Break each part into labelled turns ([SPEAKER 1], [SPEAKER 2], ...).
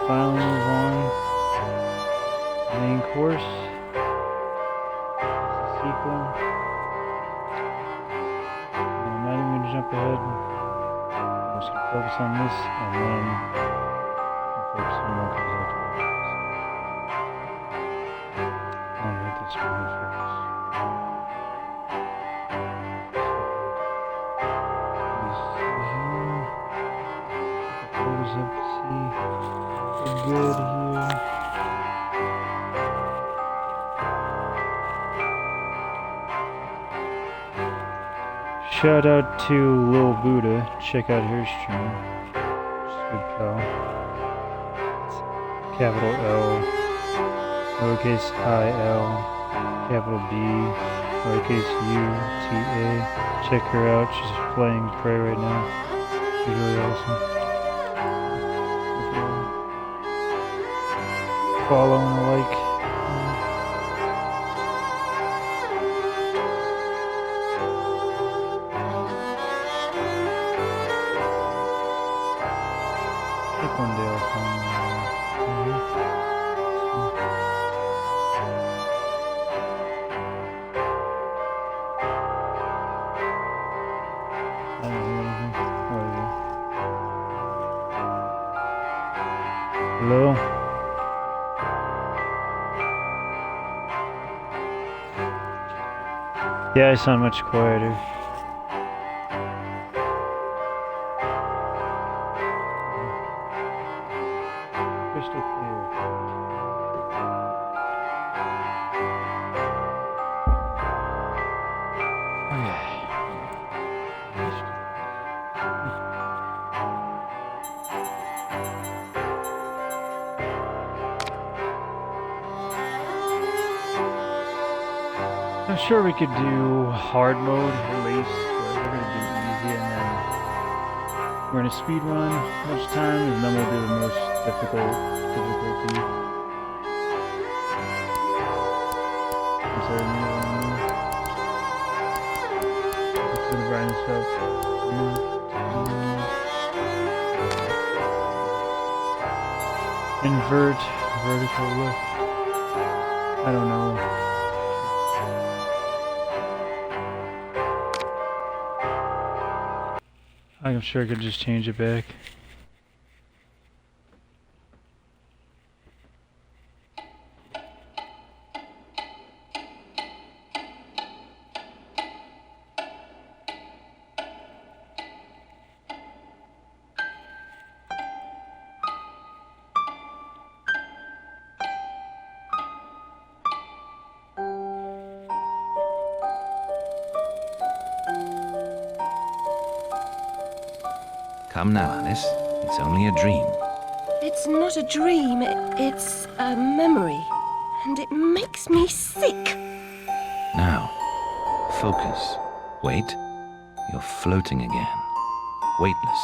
[SPEAKER 1] finally move on. Main course. Sequel. I'm not even gonna jump ahead. I'm just gonna focus on this and then focus on what comes after. I'll hit this one here first. Up to see we're good here. Shout out to Lil Buddha. Check out her stream. She's a good pal. It's capital L, lowercase I L, capital B, lowercase U T A. Check her out. She's playing Prey right now. She's really awesome. Follow and like. I think one day I'll find I don't hear anything. Hello? Yeah, I sound much quieter. Crystal clear. I'm sure we could do hard mode at least, but we're gonna do easy and then we're gonna speed run much time and then we'll do the most difficult difficulty. I'm sorry, let's gonna grind this up. Invert, vertical lift. I don't know. I'm sure I could just change it back.
[SPEAKER 2] Come now, Alice. It's only a dream.
[SPEAKER 3] It's not a dream, it's a memory. And it makes me sick.
[SPEAKER 2] Now, focus. Wait. You're floating again. Weightless.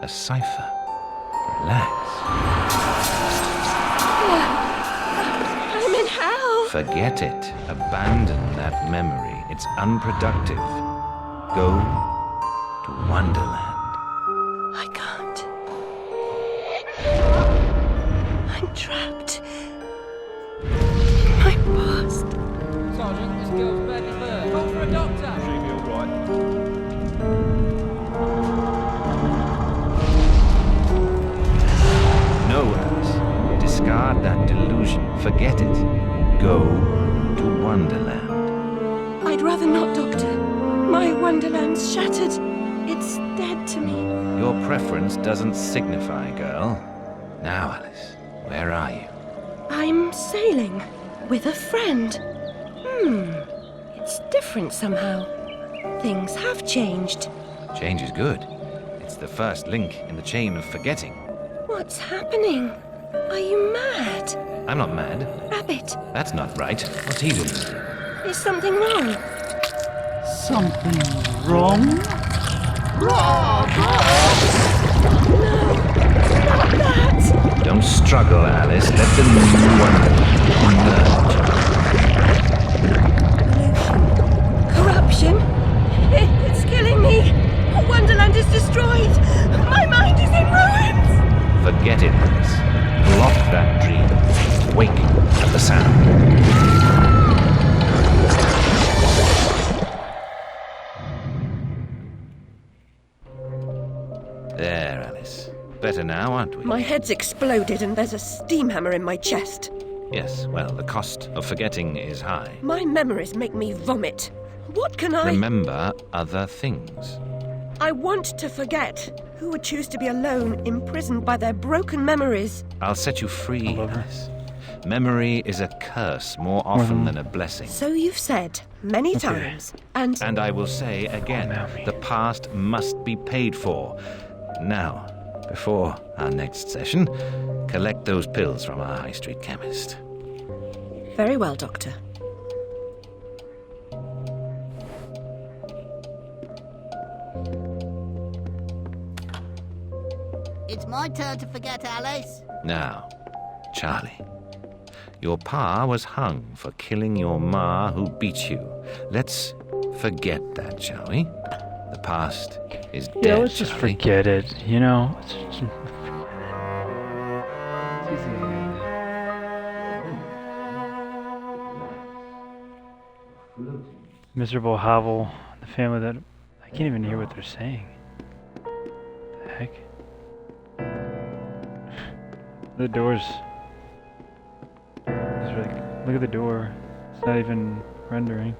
[SPEAKER 2] A cipher. Relax.
[SPEAKER 3] I'm in hell.
[SPEAKER 2] Forget it. Abandon that memory. It's unproductive. Go to Wonderland.
[SPEAKER 3] I can't. I'm trapped. My past.
[SPEAKER 4] Sergeant, this girl's badly hurt. Call for a doctor.
[SPEAKER 5] She'll be all right.
[SPEAKER 2] No, Alice. Discard that delusion. Forget it. Go to Wonderland.
[SPEAKER 3] I'd rather not, Doctor. My Wonderland's shattered. It's dead to me.
[SPEAKER 2] Your preference doesn't signify, girl. Now, Alice, where are you?
[SPEAKER 3] I'm sailing with a friend. It's different somehow. Things have changed.
[SPEAKER 2] Change is good. It's the first link in the chain of forgetting.
[SPEAKER 3] What's happening? Are you mad?
[SPEAKER 2] I'm not mad.
[SPEAKER 3] Rabbit,
[SPEAKER 2] That's not right. What's he doing?
[SPEAKER 3] is something wrong?
[SPEAKER 1] Something wrong?
[SPEAKER 3] Not that!
[SPEAKER 2] Don't struggle, Alice. Let the new Wonderland emerge.
[SPEAKER 3] Corruption? It's killing me! Wonderland is destroyed! My mind is in ruins!
[SPEAKER 2] Forget it, Alice. sound. There, Alice. Better now, aren't we?
[SPEAKER 3] My head's exploded and there's a steam hammer in my chest.
[SPEAKER 2] Yes, well, the cost of forgetting is high.
[SPEAKER 3] My memories make me vomit. What can I...
[SPEAKER 2] Remember other things.
[SPEAKER 3] I want to forget. Who would choose to be alone, imprisoned by their broken memories?
[SPEAKER 2] I'll set you free,
[SPEAKER 1] All over.
[SPEAKER 2] Alice. Memory is a curse more often than a blessing.
[SPEAKER 3] So you've said many times. And
[SPEAKER 2] And I will say again, the past must be paid for. Now, before our next session, collect those pills from our high street chemist.
[SPEAKER 3] very well, Doctor.
[SPEAKER 5] It's my turn to forget, Alice.
[SPEAKER 2] Now, Charlie, your pa was hung for killing your ma who beat you. Let's forget that, shall we? The past is dead,
[SPEAKER 1] Yeah, let's just
[SPEAKER 2] Charlie.
[SPEAKER 1] forget it, you know? It's easy. Miserable hovel, the family that... I can't even hear what they're saying. The heck? The door's... It's like, look at the door. It's not even rendering.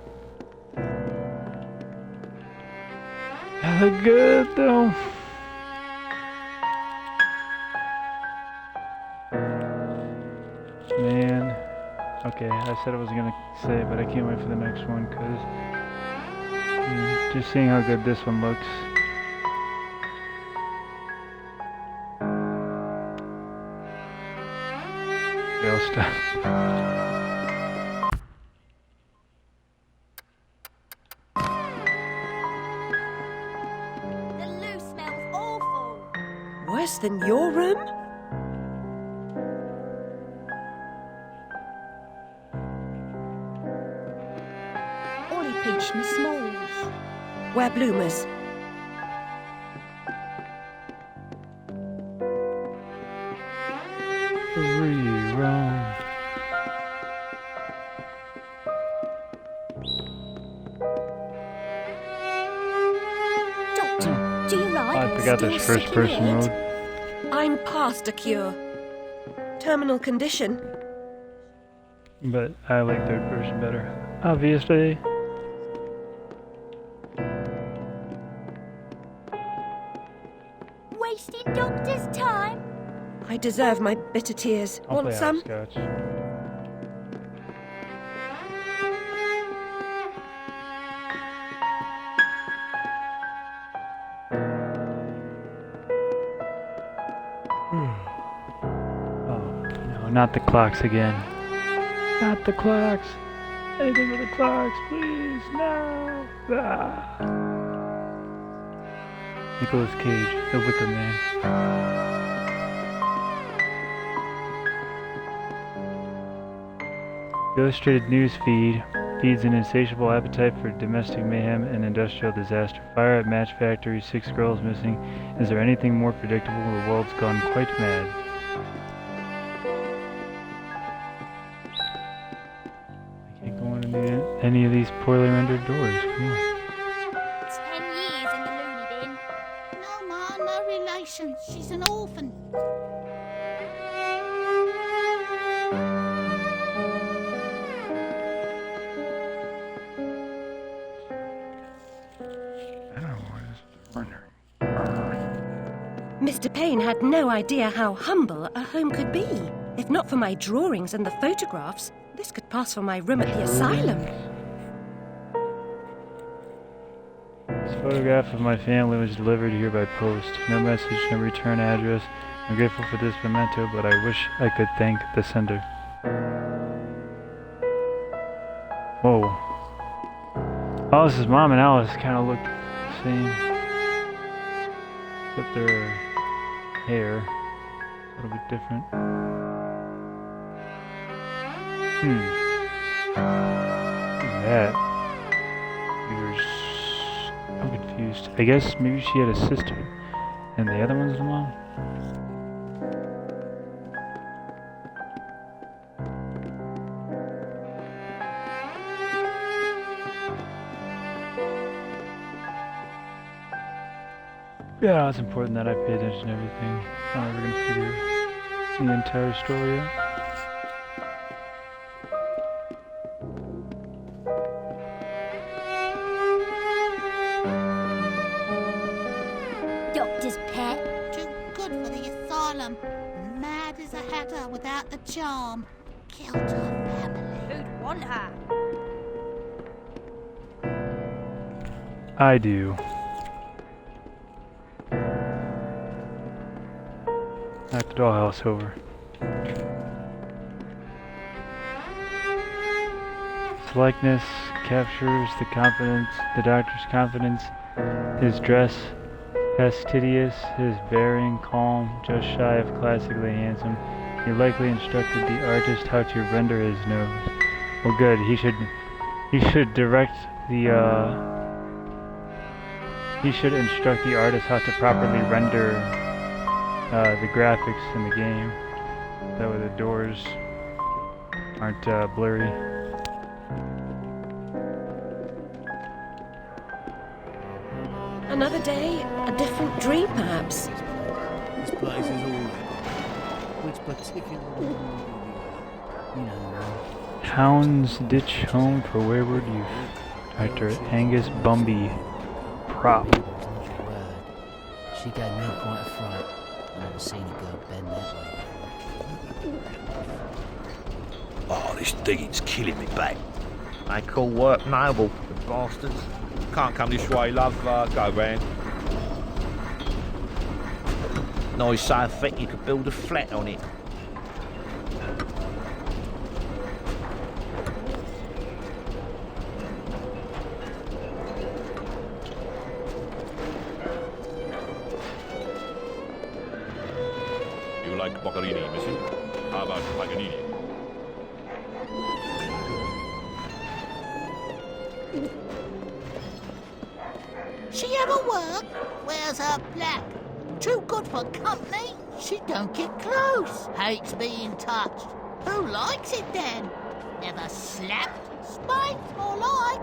[SPEAKER 1] They look good though. Man. Okay, I said I wasn't gonna say it, but I can't wait for the next one because just seeing how good this one looks. Okay, I'll stop.
[SPEAKER 5] The loo smells awful.
[SPEAKER 3] Worse than your room?
[SPEAKER 5] Ollie pinched me smalls.
[SPEAKER 3] Wear bloomers.
[SPEAKER 1] Rerun.
[SPEAKER 5] Doctor, do you ride
[SPEAKER 1] I
[SPEAKER 5] or
[SPEAKER 1] forgot
[SPEAKER 5] still
[SPEAKER 1] this
[SPEAKER 5] sick
[SPEAKER 1] first
[SPEAKER 5] in
[SPEAKER 1] person
[SPEAKER 5] it?
[SPEAKER 1] mode.
[SPEAKER 3] I'm past a cure. Terminal condition.
[SPEAKER 1] But I like third person better. Obviously.
[SPEAKER 5] Wasting doctor's time?
[SPEAKER 3] I deserve my bitter tears.
[SPEAKER 1] I'll
[SPEAKER 3] Want
[SPEAKER 1] play
[SPEAKER 3] some?
[SPEAKER 1] hopscotch. Oh, no, not the clocks again. Not the clocks. Anything with the clocks, please. No. Ah. Nicolas Cage, the Wicker Man. The Illustrated News feed feeds an insatiable appetite for domestic mayhem and industrial disaster. Fire at match factory, 6 girls missing. Is there anything more predictable? The world's gone quite mad. I can't go into any of these poorly rendered doors. Come on.
[SPEAKER 5] 10 years in the loony bin. No, Ma, no relation. She's an orphan.
[SPEAKER 1] I don't know what is rendering.
[SPEAKER 3] Mr. Payne had no idea how humble a home could be. If not for my drawings and the photographs, this could pass for my room at the asylum.
[SPEAKER 1] This photograph of my family was delivered here by post. No message, no return address. I'm grateful for this memento, but I wish I could thank the sender. Whoa. Alice's mom and Alice kind of look the same. But their hair is a little bit different. Who's that? I'm confused. I guess maybe she had a sister, and the other one's the mom? Yeah, it's important that I pay attention to everything. I'm never gonna figure the entire story out.
[SPEAKER 5] Doctor's pet. Too good for the asylum. Mad as a hatter without the charm. Killed her family. Who'd want her?
[SPEAKER 1] I do. Knock the dollhouse over. His likeness captures the doctor's confidence. His dress, fastidious, his bearing calm, just shy of classically handsome. He likely instructed the artist how to render his nose. Well, good. He should direct the. He should instruct the artist how to properly render the graphics in the game. That way the doors aren't blurry.
[SPEAKER 3] Another day, a different dream, perhaps.
[SPEAKER 6] This place is all which particular you know.
[SPEAKER 1] Hound's Ditch Home for Wayward Youth. Dr. Angus Bumby. Prop.
[SPEAKER 6] She gave me quite a fright. I've never seen a girl bend that way.
[SPEAKER 2] Oh, this digging's killing me back. They call work noble, the bastards. Can't come this way, love. Go round. Nice so thick you could build a flat on it.
[SPEAKER 7] You like Boccherini, monsieur? How about Paganini?
[SPEAKER 5] She ever work? Wears her black. Too good for company. She don't get close. Hates being touched. Who likes it then? Never slapped? Spanked, more like.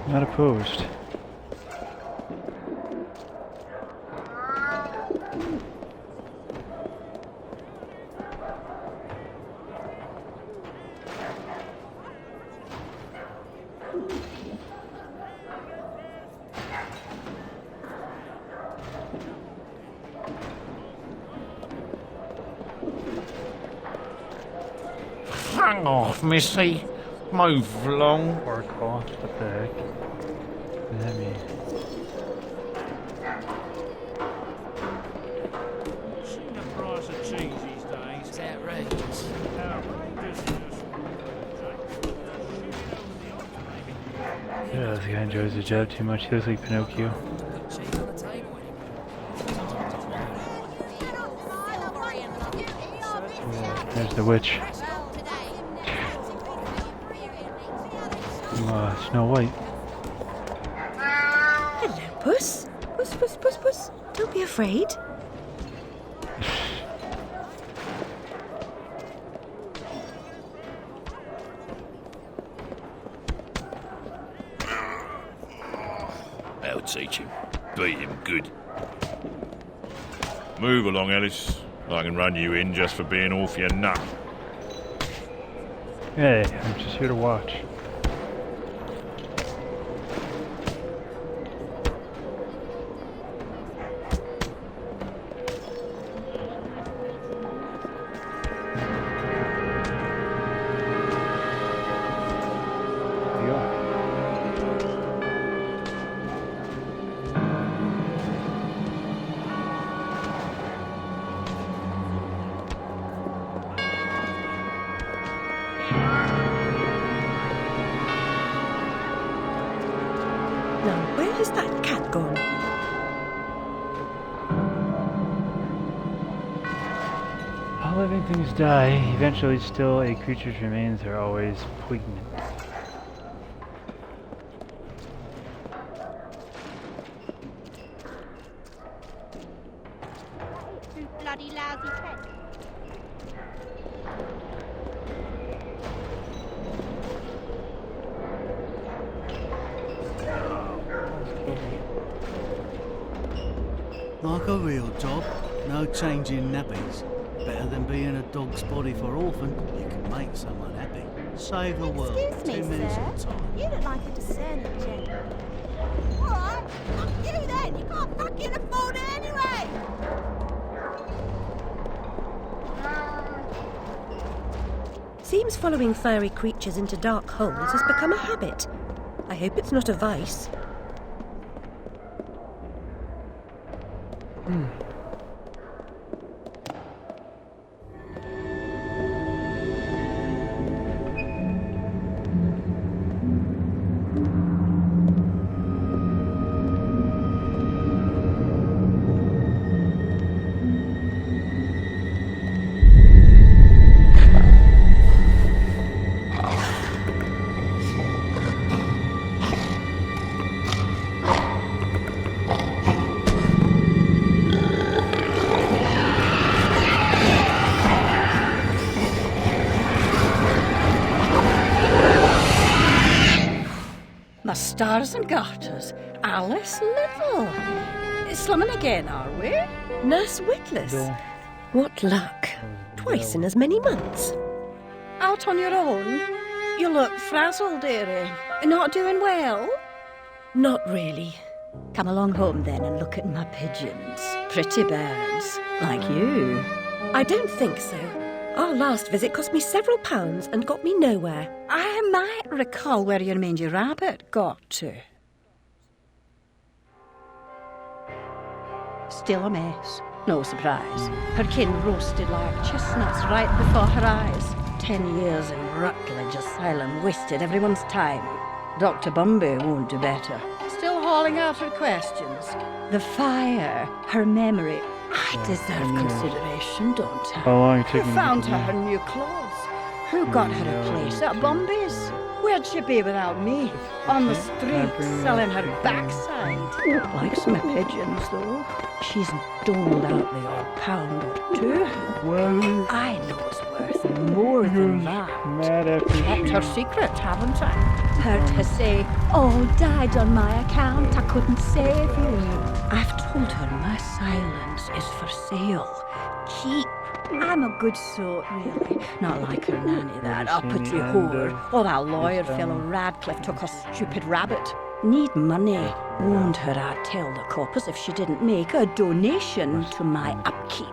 [SPEAKER 1] Not opposed.
[SPEAKER 2] Hang off, missy. Move along.
[SPEAKER 1] Or call. What the heck? What does that mean?
[SPEAKER 8] Seen the price of cheese these days?
[SPEAKER 6] It's outrageous.
[SPEAKER 8] Outrageous.
[SPEAKER 1] Yeah, this guy enjoys the job too much. He looks like Pinocchio.
[SPEAKER 6] Put cheese on the table anymore.
[SPEAKER 1] There's the witch. Snow White.
[SPEAKER 3] Hello, Puss. Puss, Puss, Puss, Puss. Don't be afraid.
[SPEAKER 7] I'll teach him. Beat him good. Move along, Alice. I can run you in just for being off your nut.
[SPEAKER 1] Hey, I'm just here to watch.
[SPEAKER 3] Now, where has that cat gone?
[SPEAKER 1] All living things die. Eventually, still, a creature's remains are always poignant.
[SPEAKER 5] You bloody lousy pet.
[SPEAKER 9] like a real job. No changing nappies. Better than being a dog's body for orphan. You can make someone happy. Save the world.
[SPEAKER 10] Excuse me,
[SPEAKER 9] 10 minutes at a
[SPEAKER 10] sir.
[SPEAKER 9] time.
[SPEAKER 10] You look like a discerning gent. Alright, fuck you then. You can't fucking afford it anyway.
[SPEAKER 3] Seems following furry creatures into dark holes has become a habit. I hope it's not a vice.
[SPEAKER 11] My stars and garters, Alice Little. Slumming again, are we?
[SPEAKER 3] Nurse Witless.
[SPEAKER 1] Bill.
[SPEAKER 3] What luck. Twice in as many months.
[SPEAKER 11] Out on your own? You look frazzled, dearie. Not doing well?
[SPEAKER 3] Not really.
[SPEAKER 11] Come along home then and look at my pigeons. Pretty birds, like you.
[SPEAKER 3] I don't think so. Our last visit cost me several pounds and got me nowhere.
[SPEAKER 11] I might recall where your mangy rabbit got to. Still a mess. No surprise. Her kin roasted like chestnuts right before her eyes. 10 years in Rutledge Asylum wasted everyone's time. Dr. Bumby won't do better. Still hauling out her questions. The fire, her memory. I deserve consideration, don't I?
[SPEAKER 1] How long are you
[SPEAKER 11] Who
[SPEAKER 1] taking?
[SPEAKER 11] found her new clothes? Who got her a place at Bumby's? Where'd she be without me? On the street, selling her backside. Likes my pigeons, though. She's doled out the odd pound or two.
[SPEAKER 1] Well,
[SPEAKER 11] I know it's worth more than that.
[SPEAKER 1] mad after
[SPEAKER 11] Kept
[SPEAKER 1] she...
[SPEAKER 11] her secret, haven't I? Heard her say, all died on my account, I couldn't save you. I've told her my silence is for sale. Keep. I'm a good sort, really. Not like her nanny, that uppity whore. Or that lawyer fellow Radcliffe took a stupid rabbit. Need money. Warned her I'd tell the coppers if she didn't make a donation to my upkeep.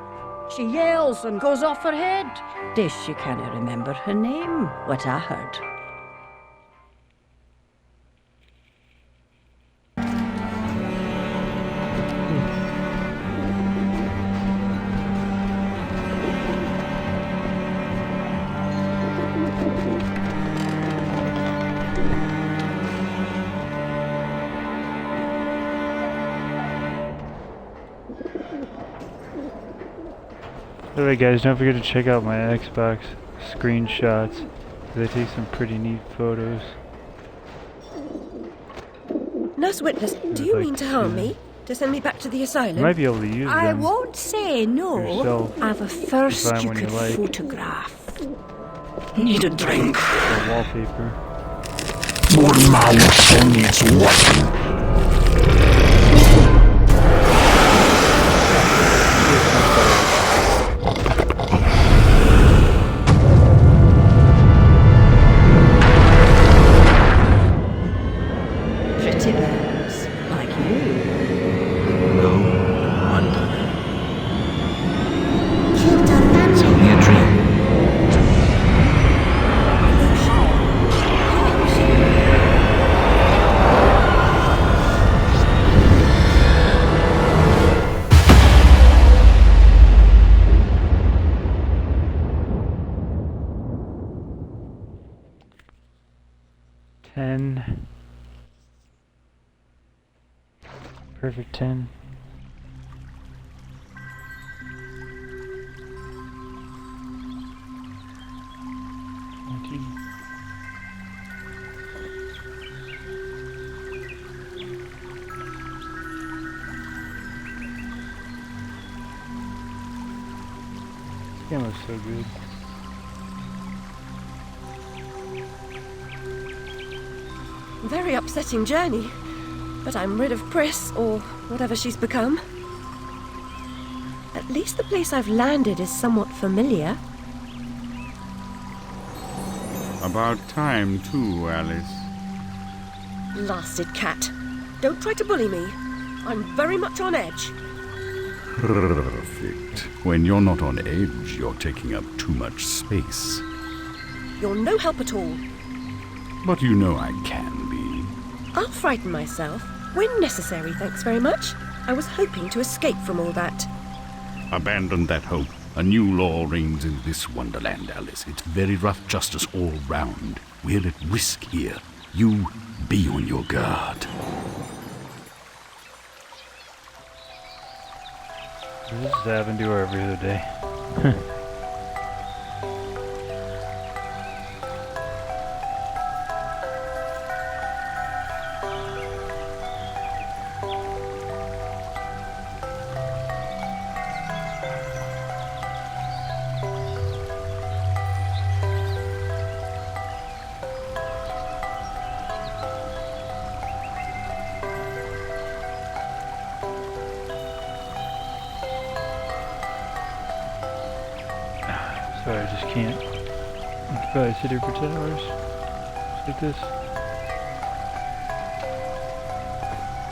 [SPEAKER 11] She yells and goes off her head. Days she can't remember her name, what I heard.
[SPEAKER 1] Alright guys, don't forget to check out my Xbox screenshots. They take some pretty neat photos.
[SPEAKER 3] Nurse Witless, do you mean to harm me? To send me back to the asylum?
[SPEAKER 1] You might be able to use
[SPEAKER 11] I
[SPEAKER 1] them
[SPEAKER 11] won't say no.
[SPEAKER 1] yourself
[SPEAKER 11] I've a first
[SPEAKER 1] Design
[SPEAKER 11] you
[SPEAKER 1] one
[SPEAKER 11] could
[SPEAKER 1] you like.
[SPEAKER 11] photograph. Need a drink.
[SPEAKER 1] for wallpaper.
[SPEAKER 7] More mouths on its washing.
[SPEAKER 11] Pretty birds, like you.
[SPEAKER 2] No, Wonderland. It's only a dream.
[SPEAKER 1] Perfect 10. This game looks so good.
[SPEAKER 3] Very upsetting journey. But I'm rid of Pris, or whatever she's become. At least the place I've landed is somewhat familiar.
[SPEAKER 12] About time, too, Alice.
[SPEAKER 3] Blasted cat. Don't try to bully me. I'm very much on edge.
[SPEAKER 12] Perfect. When you're not on edge, you're taking up too much space.
[SPEAKER 3] You're no help at all.
[SPEAKER 12] But you know I can be.
[SPEAKER 3] I'll frighten myself when necessary, thanks very much. I was hoping to escape from all that.
[SPEAKER 12] Abandon that hope. A new law reigns in this Wonderland, Alice. It's very rough justice all round. We're at risk here. You be on your guard.
[SPEAKER 1] This is happening to her every other day. Sorry, I just can't. I could probably sit here for 10 hours. Just like this.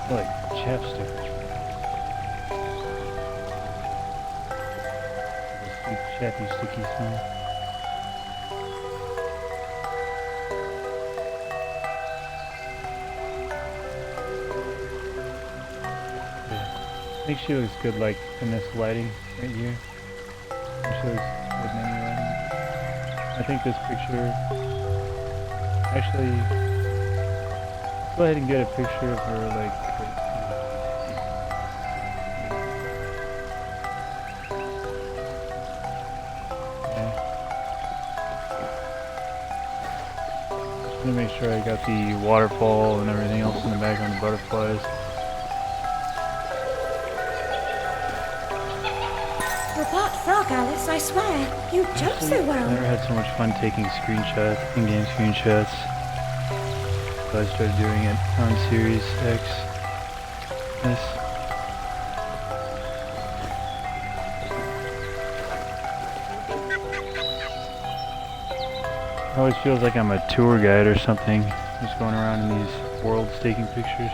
[SPEAKER 1] Like chapstick. Sweet chappy sticky smell. Yeah. I think she looks good like in this lighting right here. She looks good in any lighting. I think this picture, actually, let's go ahead and get a picture of her, like, yeah. Just gonna make sure I got the waterfall and everything else in the background, the butterflies.
[SPEAKER 11] Report frog, Alice, I swear. You jump so
[SPEAKER 1] I
[SPEAKER 11] well.
[SPEAKER 1] never had so much fun taking screenshots, in-game screenshots. So I started doing it on Series X. Yes. It always feels like I'm a tour guide or something, just going around in these worlds taking pictures.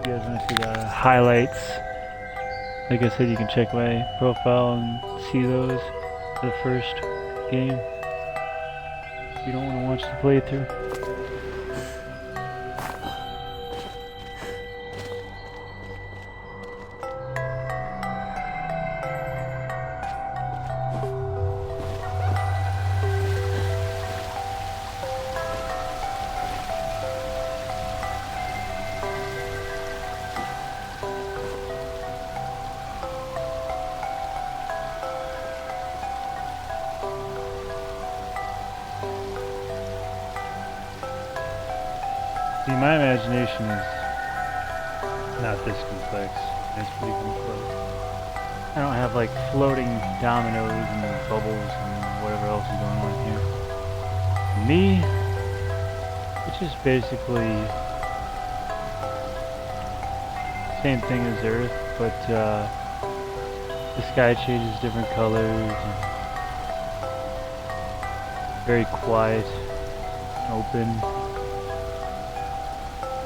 [SPEAKER 1] You guys want to see the highlights? Like I said, you can check my profile and see those for the first game. If you don't want to watch the playthrough. See, my imagination is not this complex. It's pretty complex. I don't have like floating dominoes and bubbles and whatever else is going on here. For me, it's just basically same thing as Earth, but the sky changes different colors. And very quiet, open.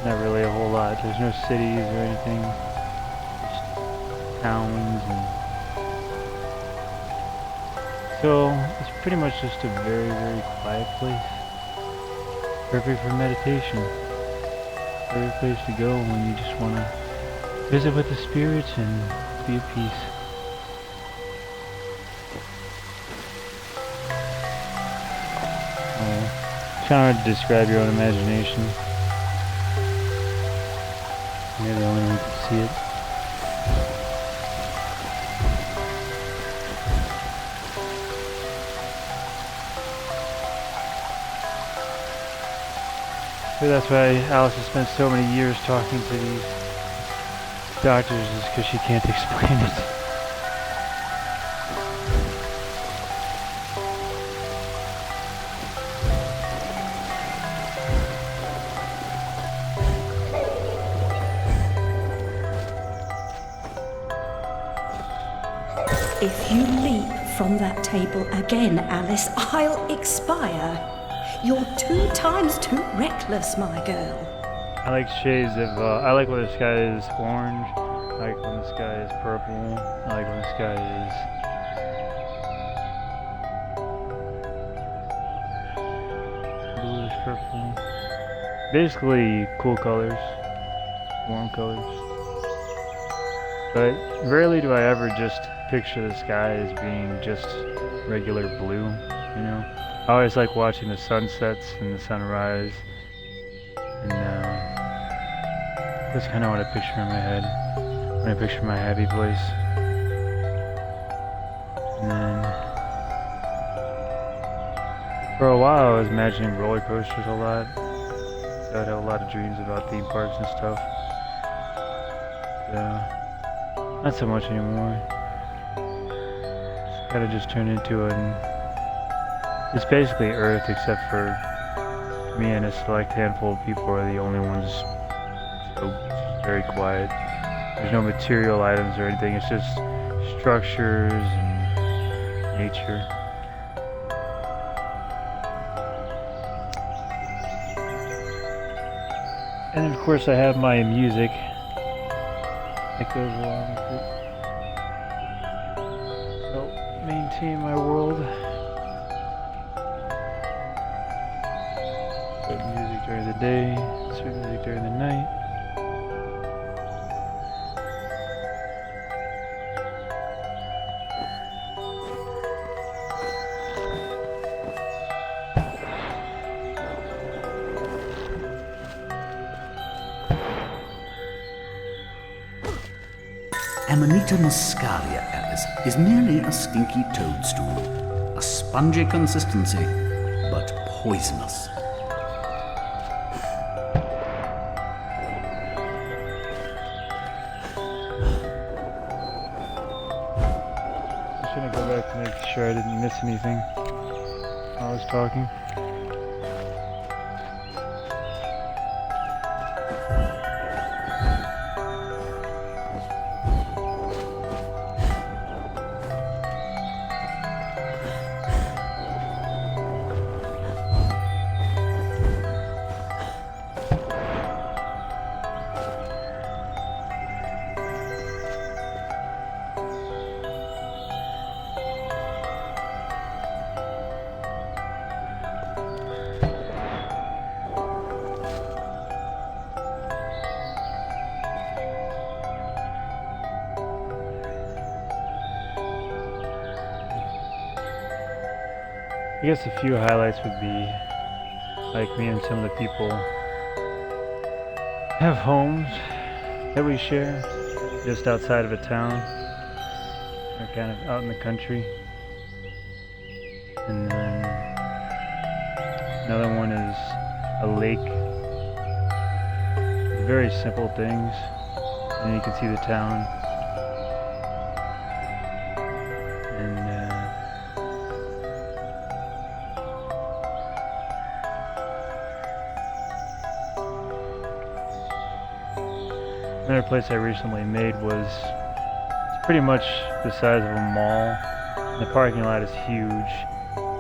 [SPEAKER 1] Not really a whole lot. There's no cities or anything. Just towns and so it's pretty much just a very, very quiet place. Perfect for meditation. Perfect place to go when you just want to visit with the spirits and be at peace. Trying hard to describe your own imagination. You're the only one who can see it. So that's why Alice has spent so many years talking to these doctors, is because she can't explain it.
[SPEAKER 11] If you leap from that table again, Alice, I'll expire. You're 2 times too reckless, my girl.
[SPEAKER 1] I like shades of, I like when the sky is orange. I like when the sky is purple. I like when the sky is bluish purple. Basically, cool colors, warm colors. But rarely do I ever just picture the sky as being just regular blue, you know? I always like watching the sunsets and the sunrise, and that's kind of what I picture in my head when I picture my happy place. And then for a while I was imagining roller coasters a lot. So I'd have a lot of dreams about theme parks and stuff. Not so much anymore. It's kind of just turned into it's basically Earth, except for me and a select handful of people are the only ones. So very quiet. There's no material items or anything. It's just structures and nature. And of course I have my music that goes along with it. So maintain my world. Put music during the day, certain music during the night.
[SPEAKER 12] Amanita muscaria, Alice, is merely a stinky toadstool. A spongy consistency, but poisonous.
[SPEAKER 1] I'm just gonna go back to make sure I didn't miss anything while I was talking. I guess a few highlights would be like me and some of the people have homes that we share just outside of a town. They're kind of out in the country. And then another one is a lake. Very simple things. And you can see the town. Another place I recently made was it's pretty much the size of a mall. The parking lot is huge,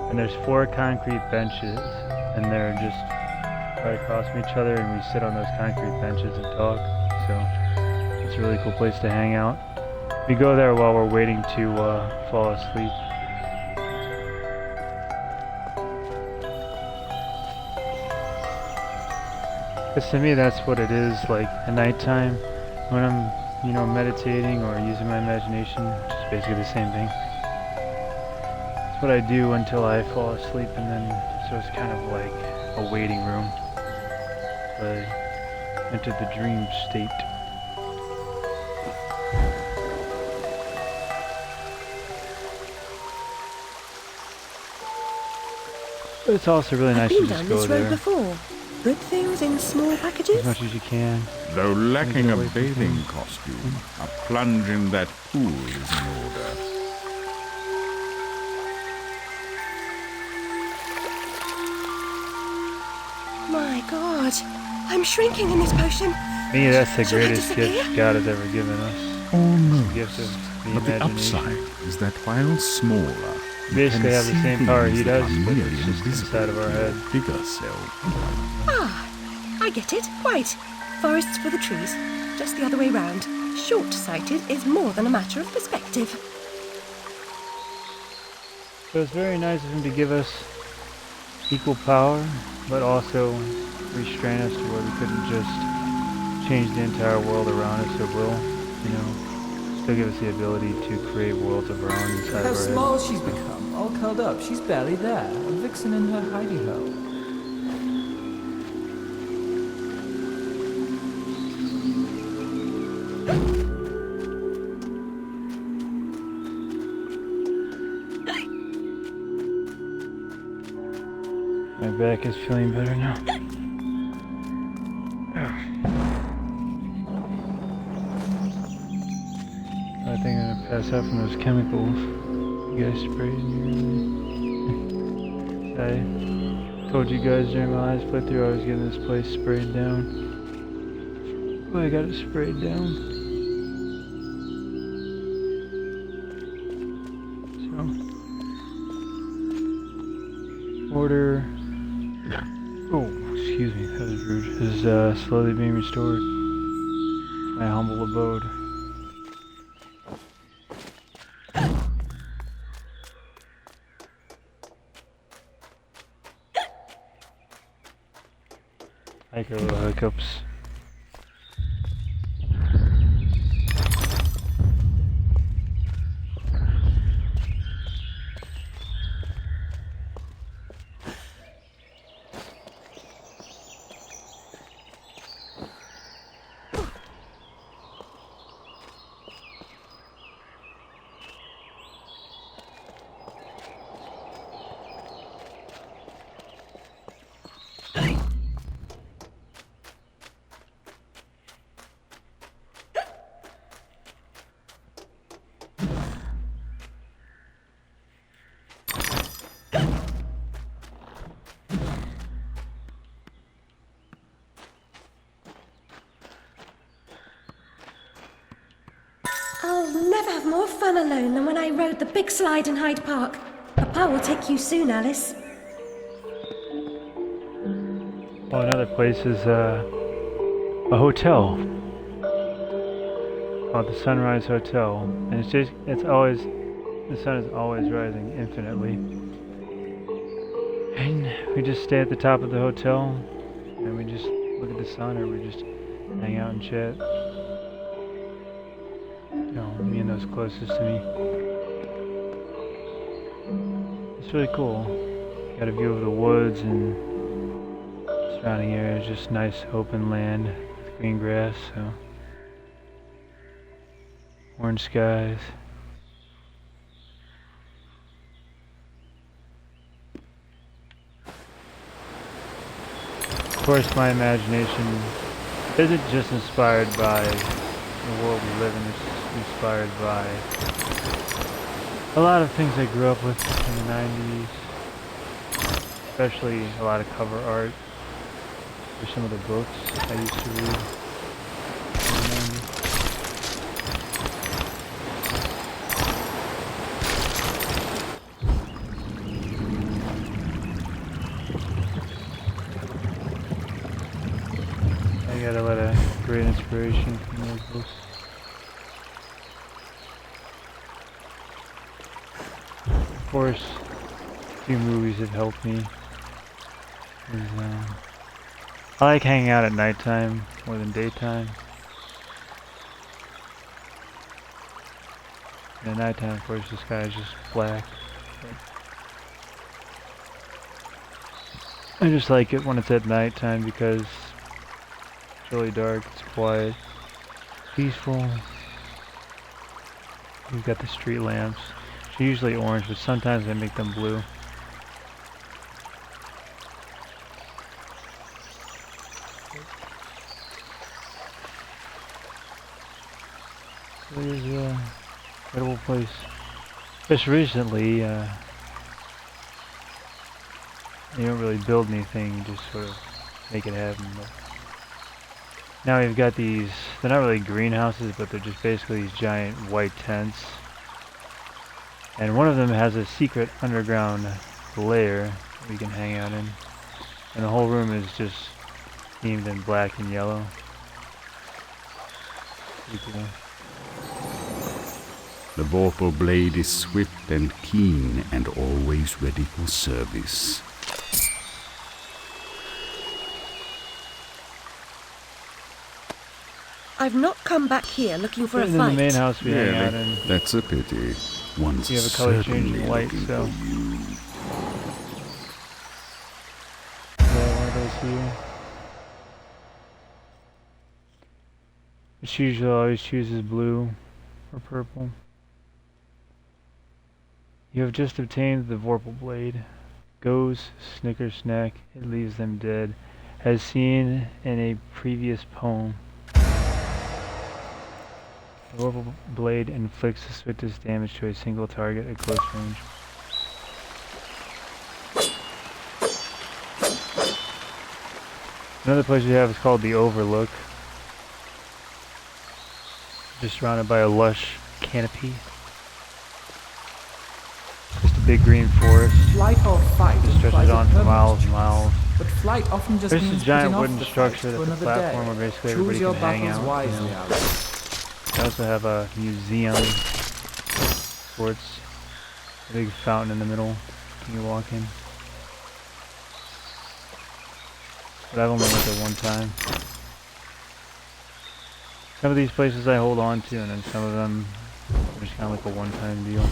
[SPEAKER 1] and there's 4 concrete benches, and they're just right across from each other, and we sit on those concrete benches and talk. So it's a really cool place to hang out. We go there while we're waiting to fall asleep. Because to me that's what it is, like at nighttime when I'm, meditating or using my imagination, which is basically the same thing. It's what I do until I fall asleep, and then, so it's kind of like a waiting room. I entered the dream state. But it's also really nice to just go there.
[SPEAKER 3] Before. Good things in small packages?
[SPEAKER 1] As much as you can.
[SPEAKER 12] Though lacking a bathing costume, a plunge in that pool is in order.
[SPEAKER 3] My God, I'm shrinking in this potion.
[SPEAKER 1] Me, that's the
[SPEAKER 3] Shall I
[SPEAKER 1] greatest gift
[SPEAKER 3] disappear?
[SPEAKER 1] God has ever given us.
[SPEAKER 12] Almost.
[SPEAKER 1] Gift of
[SPEAKER 12] But the
[SPEAKER 1] imagination.
[SPEAKER 12] upside is that while smaller, you
[SPEAKER 1] Basically
[SPEAKER 12] can
[SPEAKER 1] have the
[SPEAKER 12] see
[SPEAKER 1] same power
[SPEAKER 12] things
[SPEAKER 1] he
[SPEAKER 12] that
[SPEAKER 1] does,
[SPEAKER 12] are
[SPEAKER 1] but
[SPEAKER 12] nearly
[SPEAKER 1] it's just
[SPEAKER 12] invisible
[SPEAKER 1] inside of our
[SPEAKER 12] to your
[SPEAKER 1] head.
[SPEAKER 12] bigger self.
[SPEAKER 3] I get it. Quite. Forests for the trees. Just the other way round. Short-sighted is more than a matter of perspective.
[SPEAKER 1] So it's very nice of him to give us equal power, but also restrain us to where we couldn't just change the entire world around us at will, you know. Still give us the ability to create worlds of our own inside
[SPEAKER 4] How
[SPEAKER 1] of our
[SPEAKER 4] small
[SPEAKER 1] head.
[SPEAKER 4] she's become, all curled up. She's barely there. A vixen in her hidey-hole.
[SPEAKER 1] My back is feeling better now. I think I'm gonna pass out from those chemicals you guys sprayed in here. I told you guys during my last playthrough I was getting this place sprayed down. Well, I got it sprayed down. So, order. Oh, excuse me, that was rude. Is slowly being restored. My humble abode. I get a little hiccups.
[SPEAKER 3] I'll never have more fun alone than when I rode the big slide in Hyde Park. Papa will take you soon, Alice.
[SPEAKER 1] Oh, another place is a hotel called the Sunrise Hotel, and it's always, the sun is always rising infinitely. And we just stay at the top of the hotel, and we just look at the sun, or we just hang out and chat. You know, me and those closest to me. It's really cool. Got a view of the woods and surrounding areas, just nice open land with green grass, so orange skies. Of course, my imagination isn't just inspired by the world we live in, it's inspired by a lot of things I grew up with in the 90s, especially a lot of cover art for some of the books I used to read in the 90s. I got a lot of great inspiration from those books. Of course, a few movies have helped me. I like hanging out at nighttime more than daytime. At nighttime, of course, the sky is just black. I just like it when it's at nighttime because it's really dark, it's quiet, peaceful. You've got the street lamps. They're usually orange, but sometimes I make them blue. It is an incredible place. Just recently, you don't really build anything, you just sort of make it happen. But Now we've got these, they're not really greenhouses, but they're just basically these giant white tents. And one of them has a secret underground lair we can hang out in. And the whole room is just themed in black and yellow. Pretty cool.
[SPEAKER 12] The vorpal blade is swift and keen and always ready for service.
[SPEAKER 3] I've not come back here looking for a
[SPEAKER 1] In the
[SPEAKER 3] fight.
[SPEAKER 1] main house we hang out in.
[SPEAKER 12] That's a pity. One's
[SPEAKER 1] You have a color change
[SPEAKER 12] certainly
[SPEAKER 1] in white,
[SPEAKER 12] looking
[SPEAKER 1] so.
[SPEAKER 12] for you.
[SPEAKER 1] Yeah, one of those here. It's usually always chooses blue or purple. You have just obtained the Vorpal Blade. Goes, snicker snack, it leaves them dead. As seen in a previous poem. The Vorpal Blade inflicts the swiftest damage to a single target at close range. Another place we have is called the Overlook. Just surrounded by a lush canopy. Just a big green forest.
[SPEAKER 4] Flight or fight
[SPEAKER 1] Just stretches on for miles and miles.
[SPEAKER 4] But flight often just
[SPEAKER 1] There's
[SPEAKER 4] means
[SPEAKER 1] a giant
[SPEAKER 4] putting off
[SPEAKER 1] wooden
[SPEAKER 4] the
[SPEAKER 1] structure
[SPEAKER 4] fight
[SPEAKER 1] that's
[SPEAKER 4] to
[SPEAKER 1] a
[SPEAKER 4] another
[SPEAKER 1] platform
[SPEAKER 4] day.
[SPEAKER 1] where basically
[SPEAKER 4] Choose
[SPEAKER 1] everybody
[SPEAKER 4] your
[SPEAKER 1] can hang
[SPEAKER 4] battles
[SPEAKER 1] out.
[SPEAKER 4] wisely,
[SPEAKER 1] You know.
[SPEAKER 4] Alice.
[SPEAKER 1] They also have a museum. Sports. A big fountain in the middle. You can walk in. But I've only went there one time. Some of these places I hold on to, and then some of them are just kind of like a one-time deal.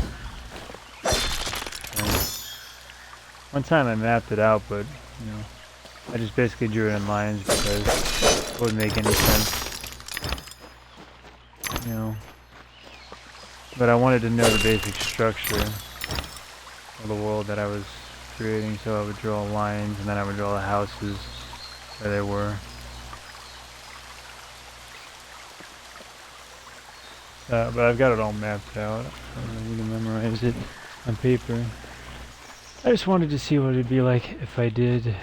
[SPEAKER 1] One time I mapped it out, but you know, I just basically drew it in lines because it wouldn't make any sense. You know. But I wanted to know the basic structure of the world that I was creating, so I would draw lines and then I would draw the houses where they were. But I've got it all mapped out. I don't need to memorize it on paper. I just wanted to see what it'd be like if I did.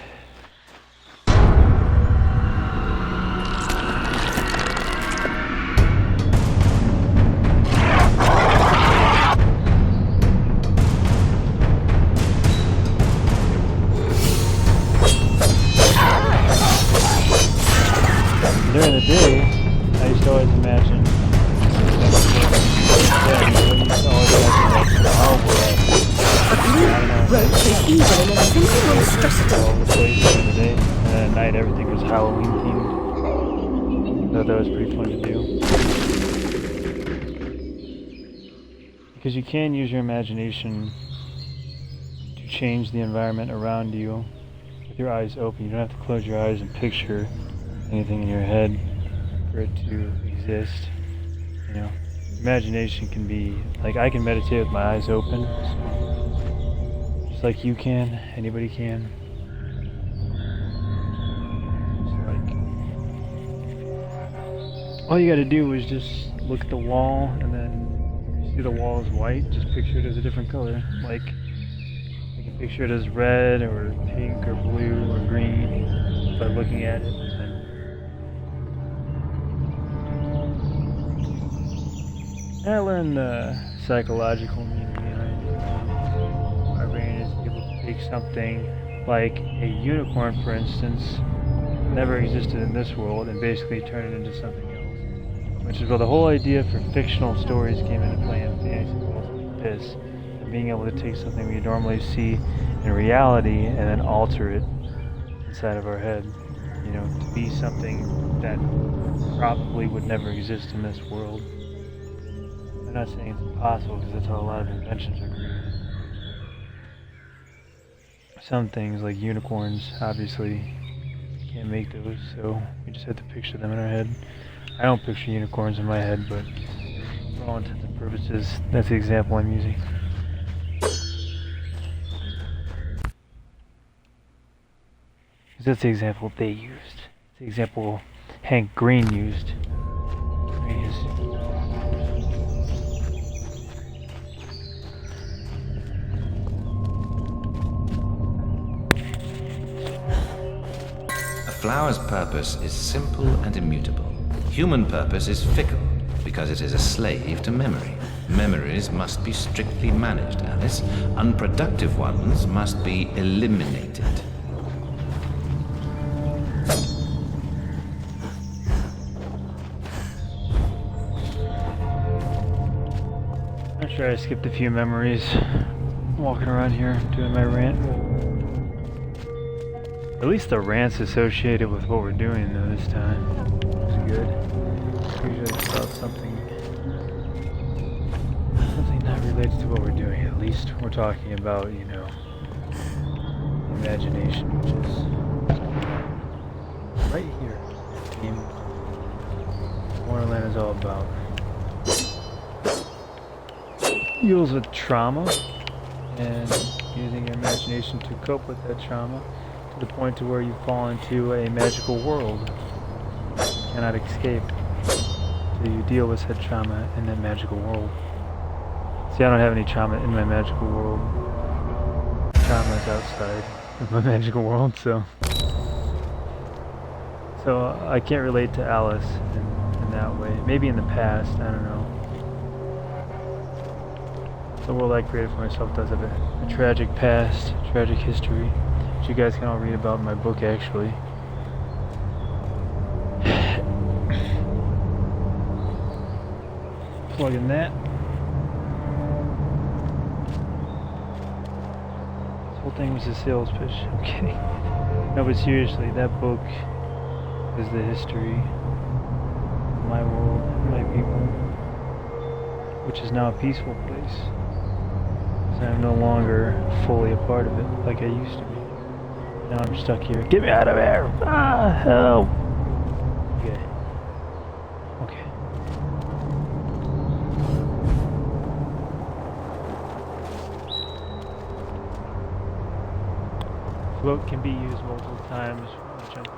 [SPEAKER 1] During the day, I used to always imagine
[SPEAKER 3] Roach is evil in a simple monstrosity.
[SPEAKER 1] all the place during the day, and then at night everything was Halloween themed. I thought that was pretty fun to do. Because you can use your imagination to change the environment around you with your eyes open. You don't have to close your eyes and picture anything in your head for it to exist. You know, imagination can be like, I can meditate with my eyes open, so just like you can, anybody can. It's like all you got to do is just look at the wall, and then you see the wall is white. Just picture it as a different color. Like you can picture it as red or pink or blue or green by looking at it. I learned the psychological meaning behind it. My brain is able to take something like a unicorn, for instance, never existed in this world, and basically turn it into something else. Which is where the whole idea for fictional stories came into play in fantasy worlds like this. And being able to take something we normally see in reality and then alter it inside of our head. You know, to be something that probably would never exist in this world. I'm not saying it's impossible, because that's how a lot of inventions are created. Some things, like unicorns, obviously can't make those, so we just have to picture them in our head. I don't picture unicorns in my head, but for all intents and purposes, that's the example I'm using. Because that's the example they used. It's the example Hank Green used.
[SPEAKER 2] flower's purpose is simple and immutable. Human purpose is fickle, because it is a slave to memory. Memories must be strictly managed, Alice. Unproductive ones must be eliminated.
[SPEAKER 1] I'm sure I skipped a few memories walking around here doing my rant. At least the rant's associated with what we're doing though this time. It's good. Usually it's about something not related to what we're doing. At least we're talking about, you know, imagination, which is right here. Game Wonderland is all about. Deals with trauma and using your imagination to cope with that trauma to the point to where you fall into a magical world you cannot escape. So you deal with said trauma in that magical world. See, I don't have any trauma in my magical world. Trauma is outside of my magical world, so I can't relate to Alice in that way. Maybe in the past, I don't know. The world I created for myself does have a tragic past, tragic history, which you guys can all read about in my book, actually. Plug in that. This whole thing was a sales pitch. I'm kidding. No, but seriously, that book is the history of my world, my people, which is now a peaceful place. I'm no longer fully a part of it like I used to be. Now I'm stuck here. Get me out of here! Ah, help! Okay. Okay. Float can be used multiple times while jumping.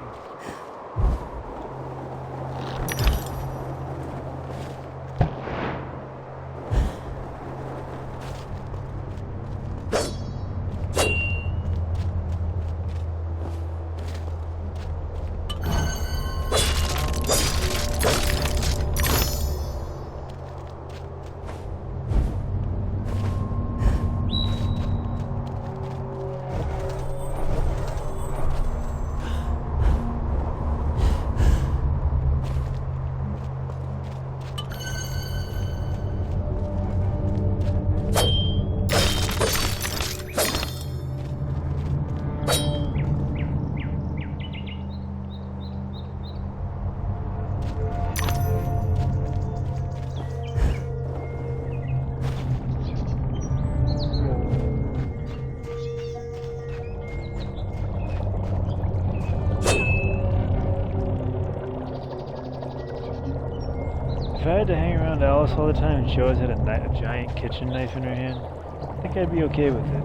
[SPEAKER 1] If I had to hang around Alice all the time and she always had a giant kitchen knife in her hand, I think I'd be okay with it.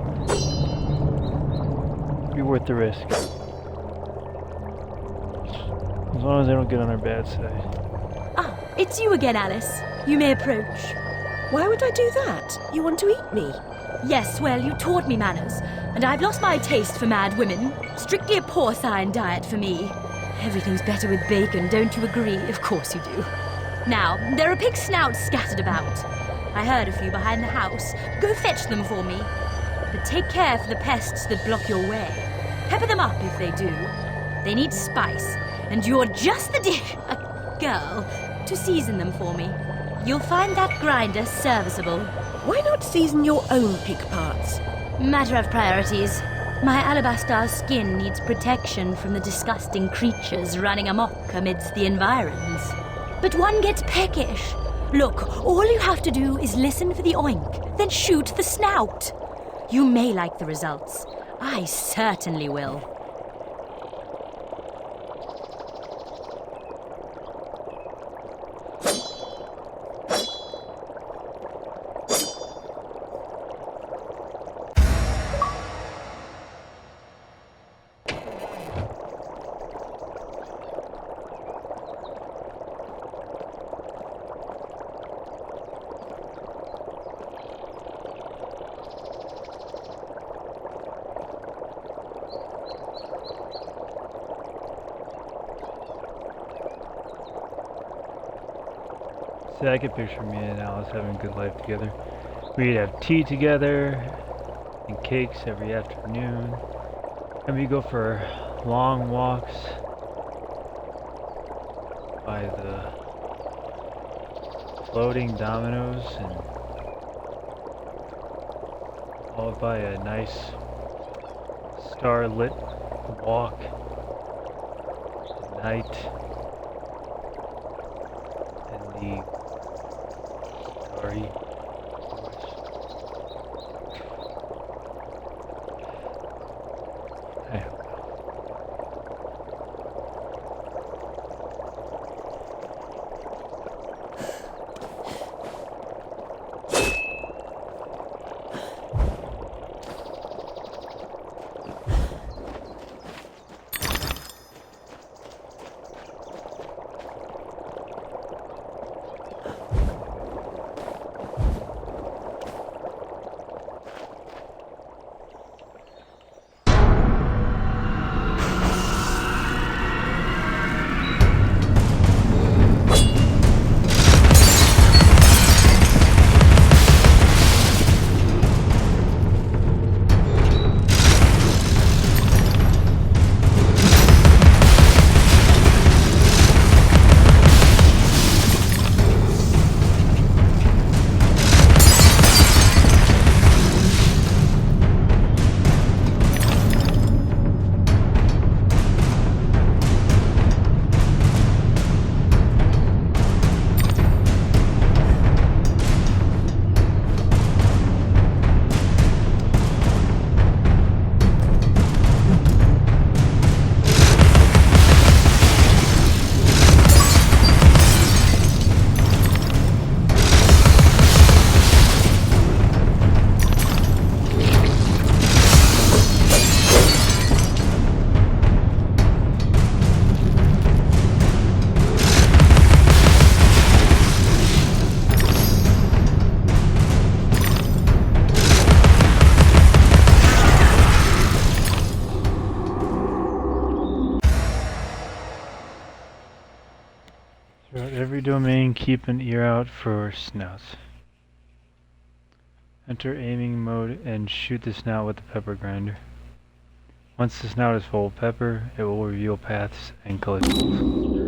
[SPEAKER 1] It'd be worth the risk. As long as I don't get on her bad side.
[SPEAKER 13] Ah, it's you again, Alice. You may approach.
[SPEAKER 3] Why would I do that? You want to eat me?
[SPEAKER 13] Yes, well, you taught me manners, and I've lost my taste for mad women. Strictly a porcine diet for me. Everything's better with bacon, don't you agree? Of course you do. Now, there are pig snouts scattered about. I heard a few behind the house. Go fetch them for me. But take care for the pests that block your way. Pepper them up if they do. They need spice, and you're just the girl to season them for me. You'll find that grinder serviceable.
[SPEAKER 3] Why not season your own pig parts?
[SPEAKER 13] Matter of priorities. My alabaster skin needs protection from the disgusting creatures running amok amidst the environs. But one gets peckish. Look, all you have to do is listen for the oink, then shoot the snout. You may like the results. I certainly will.
[SPEAKER 1] See, I could picture me and Alice having a good life together. We'd have tea together and cakes every afternoon. And we'd go for long walks by the floating dominoes and followed by a nice star-lit walk at night in the starry forest. Hey. Throughout every domain, keep an ear out for snouts. Enter aiming mode and shoot the snout with the pepper grinder. Once the snout is full of pepper, it will reveal paths and collectibles.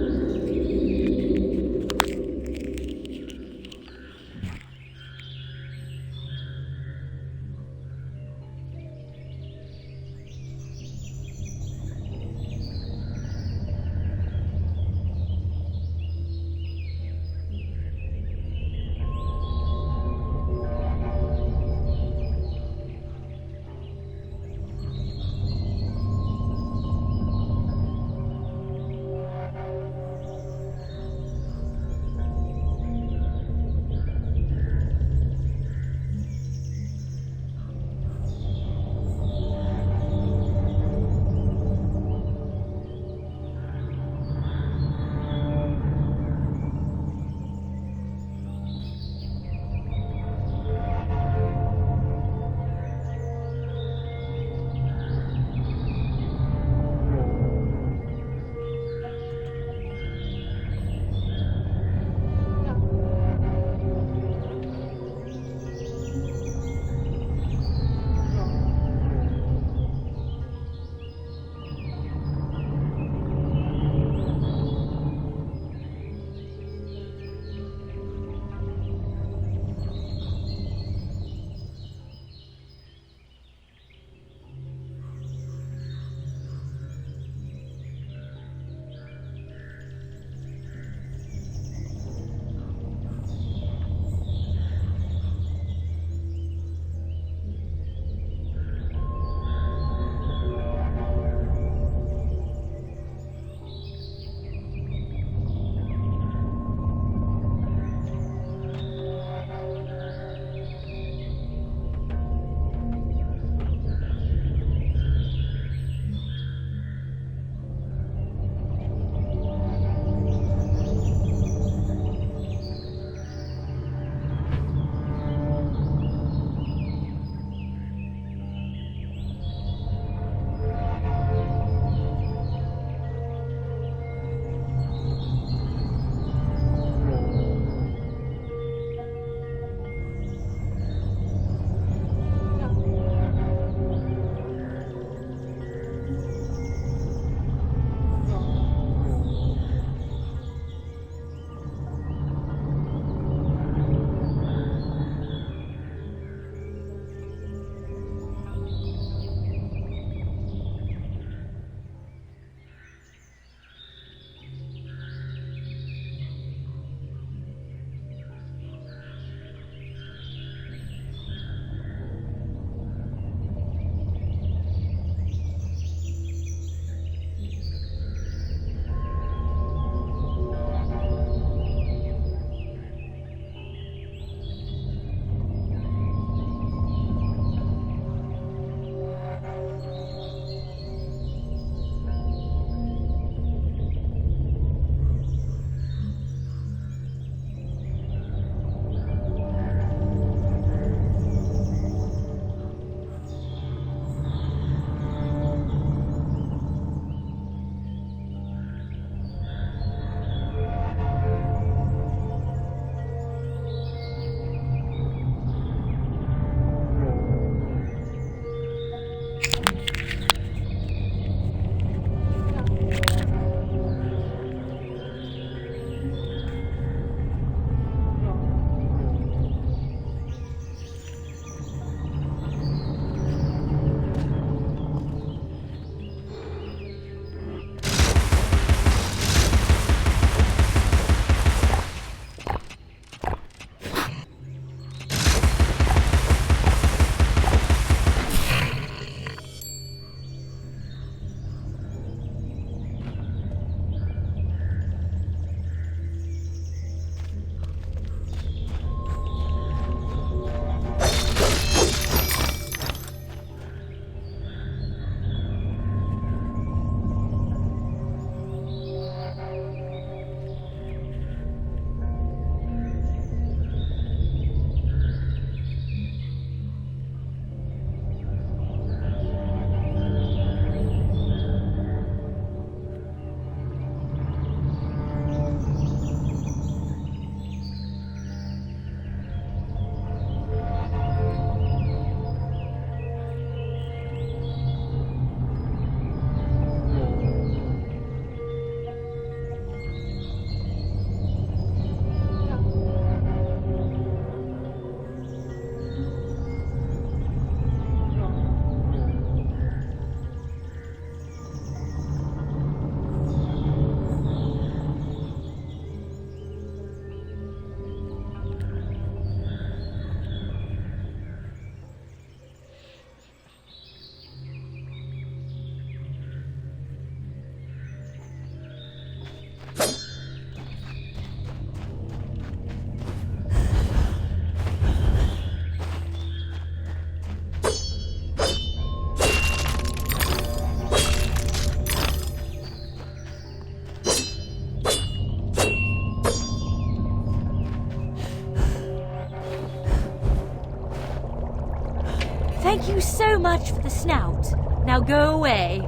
[SPEAKER 13] Thank you so much for the snout. Now go away.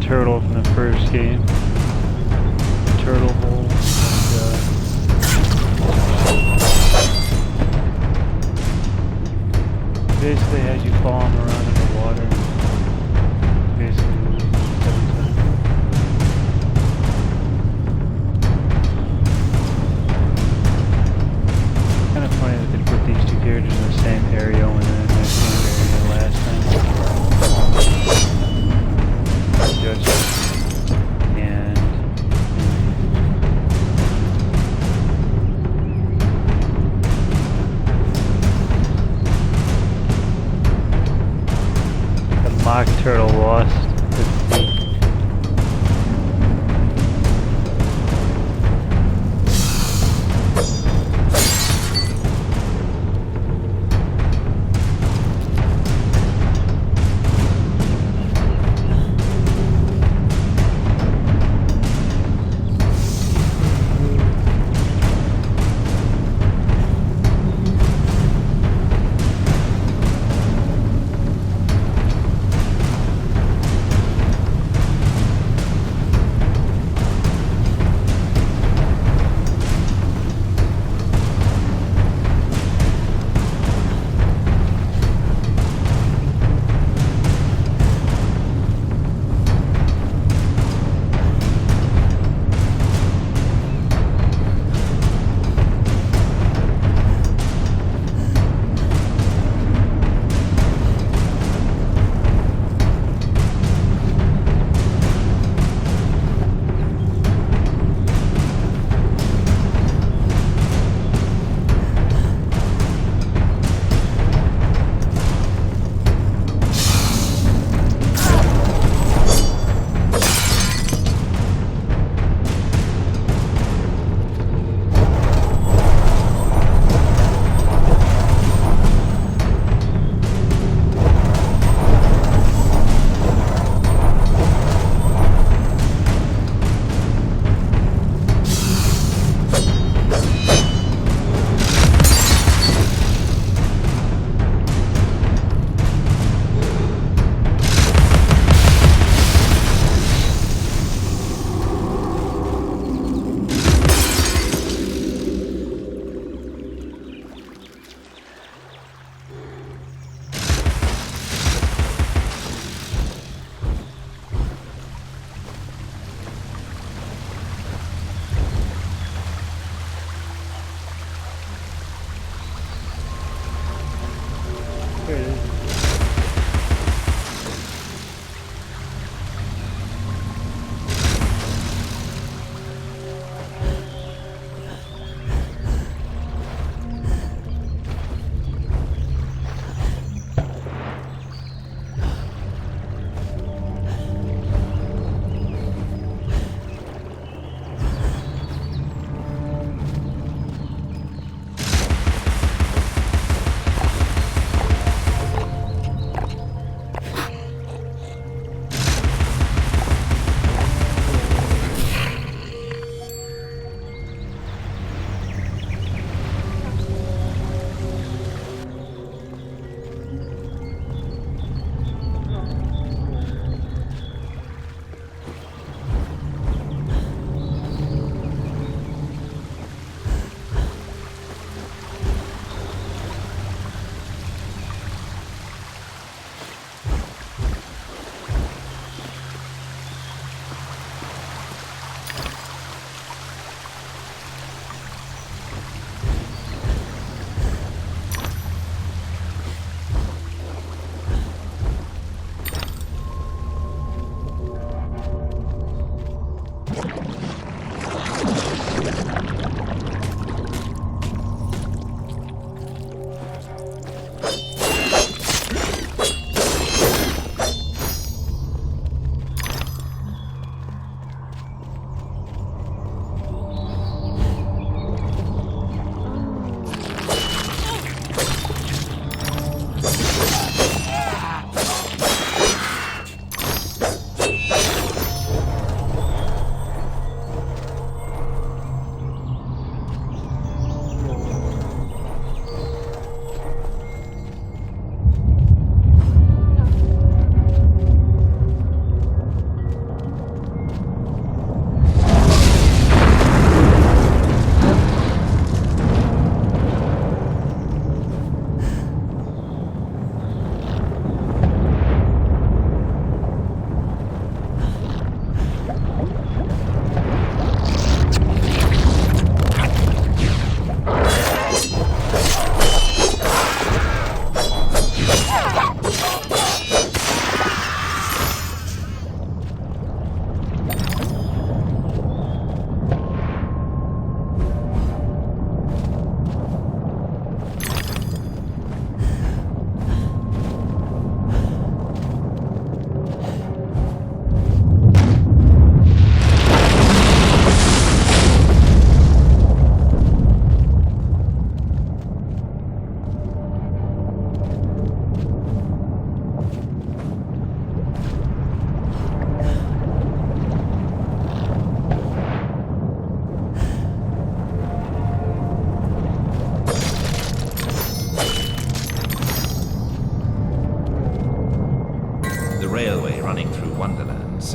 [SPEAKER 1] turtle from the first game. Turtle hole. And, basically had you follow him around in the water. Basically lose every time. Kind of funny that they put these two characters in the same area when they're in the same area last time. Judge and the mock turtle lost its beak.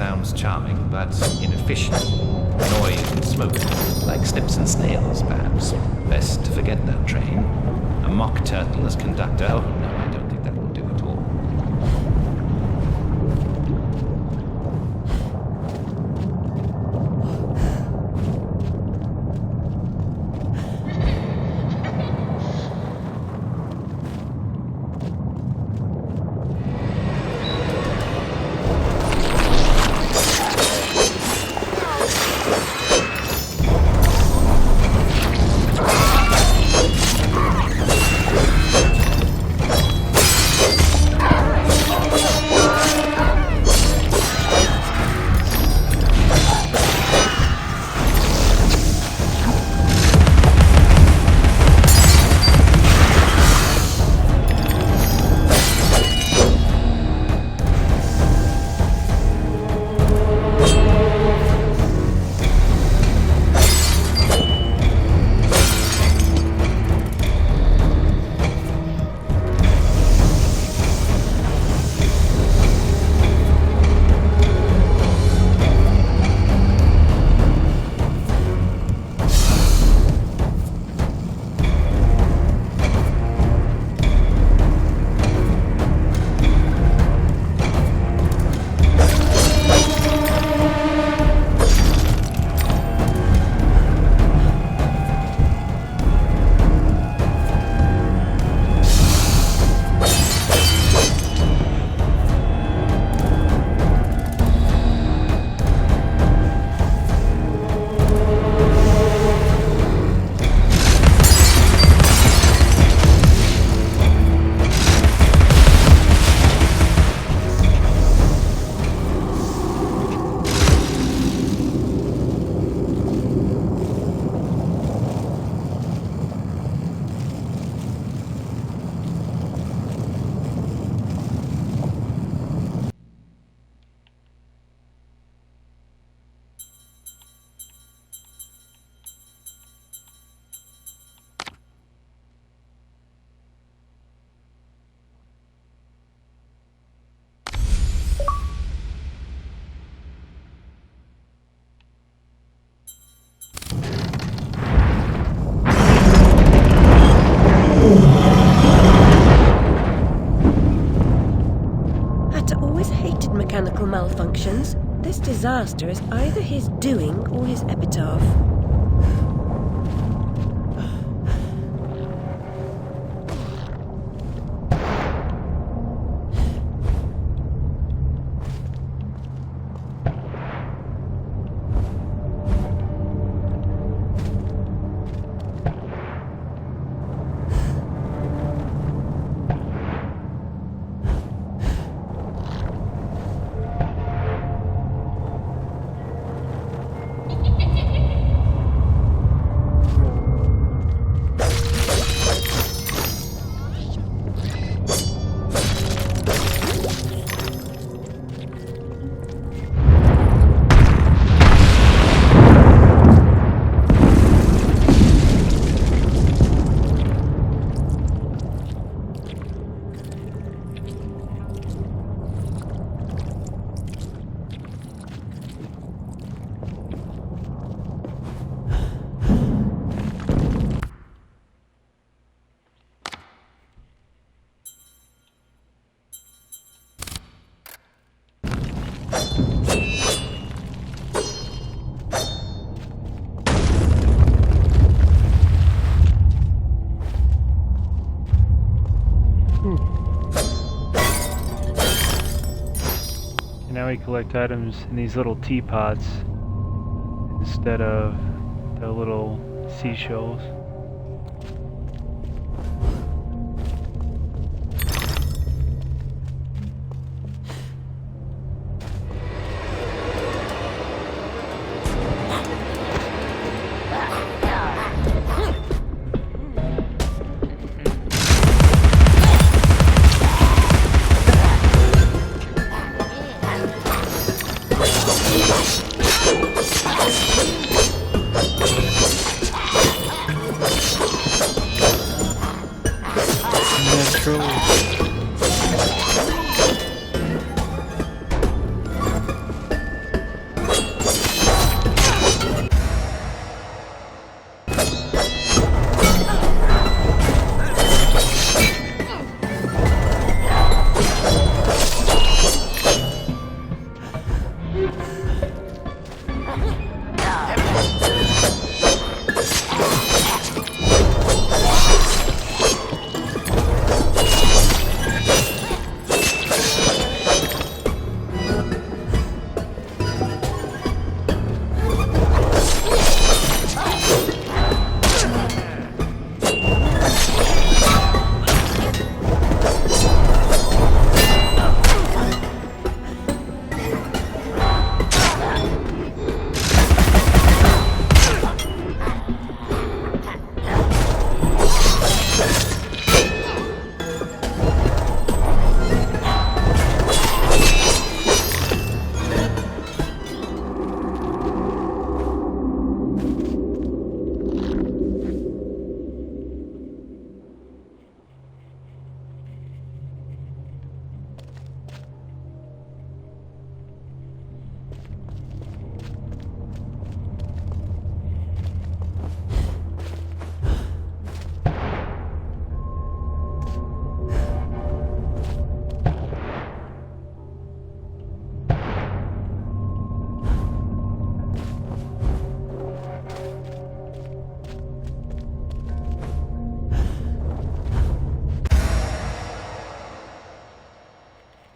[SPEAKER 2] sounds charming, but inefficient. Noise and smoke, like snips and snails, perhaps. Best to forget that train. A mock turtle as conductor? Oh, no, I don't think that will do at all.
[SPEAKER 3] Mechanical malfunctions. This disaster is either his doing or his epitaph.
[SPEAKER 1] Now we collect items in these little teapots instead of the little seashells.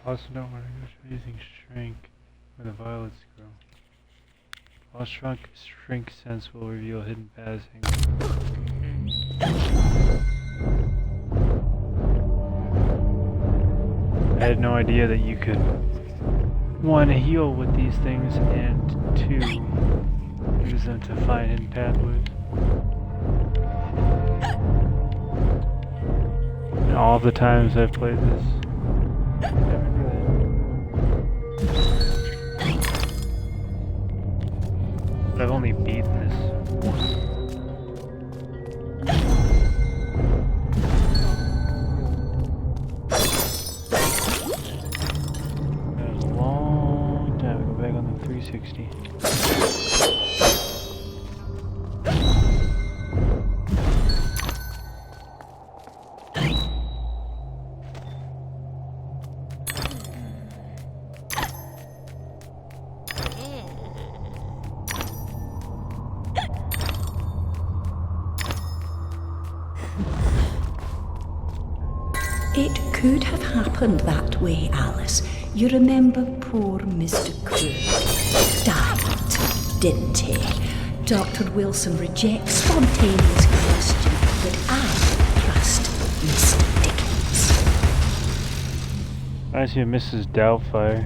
[SPEAKER 1] Also don't want to go using shrink where the violets grow. While shrink sense will reveal hidden passing. I had no idea that you could, one, heal with these things, and two, use them to find hidden pathways. And all of the times I've played this, I never knew that. But I've only beaten this once. That was a long time ago, back on the 360.
[SPEAKER 11] It could have happened that way, Alice. You remember poor Mr. Crook died, didn't he? Dr. Wilson rejects spontaneous combustion, but I trust Miss Dickens.
[SPEAKER 1] I see a Mrs. Doubtfire.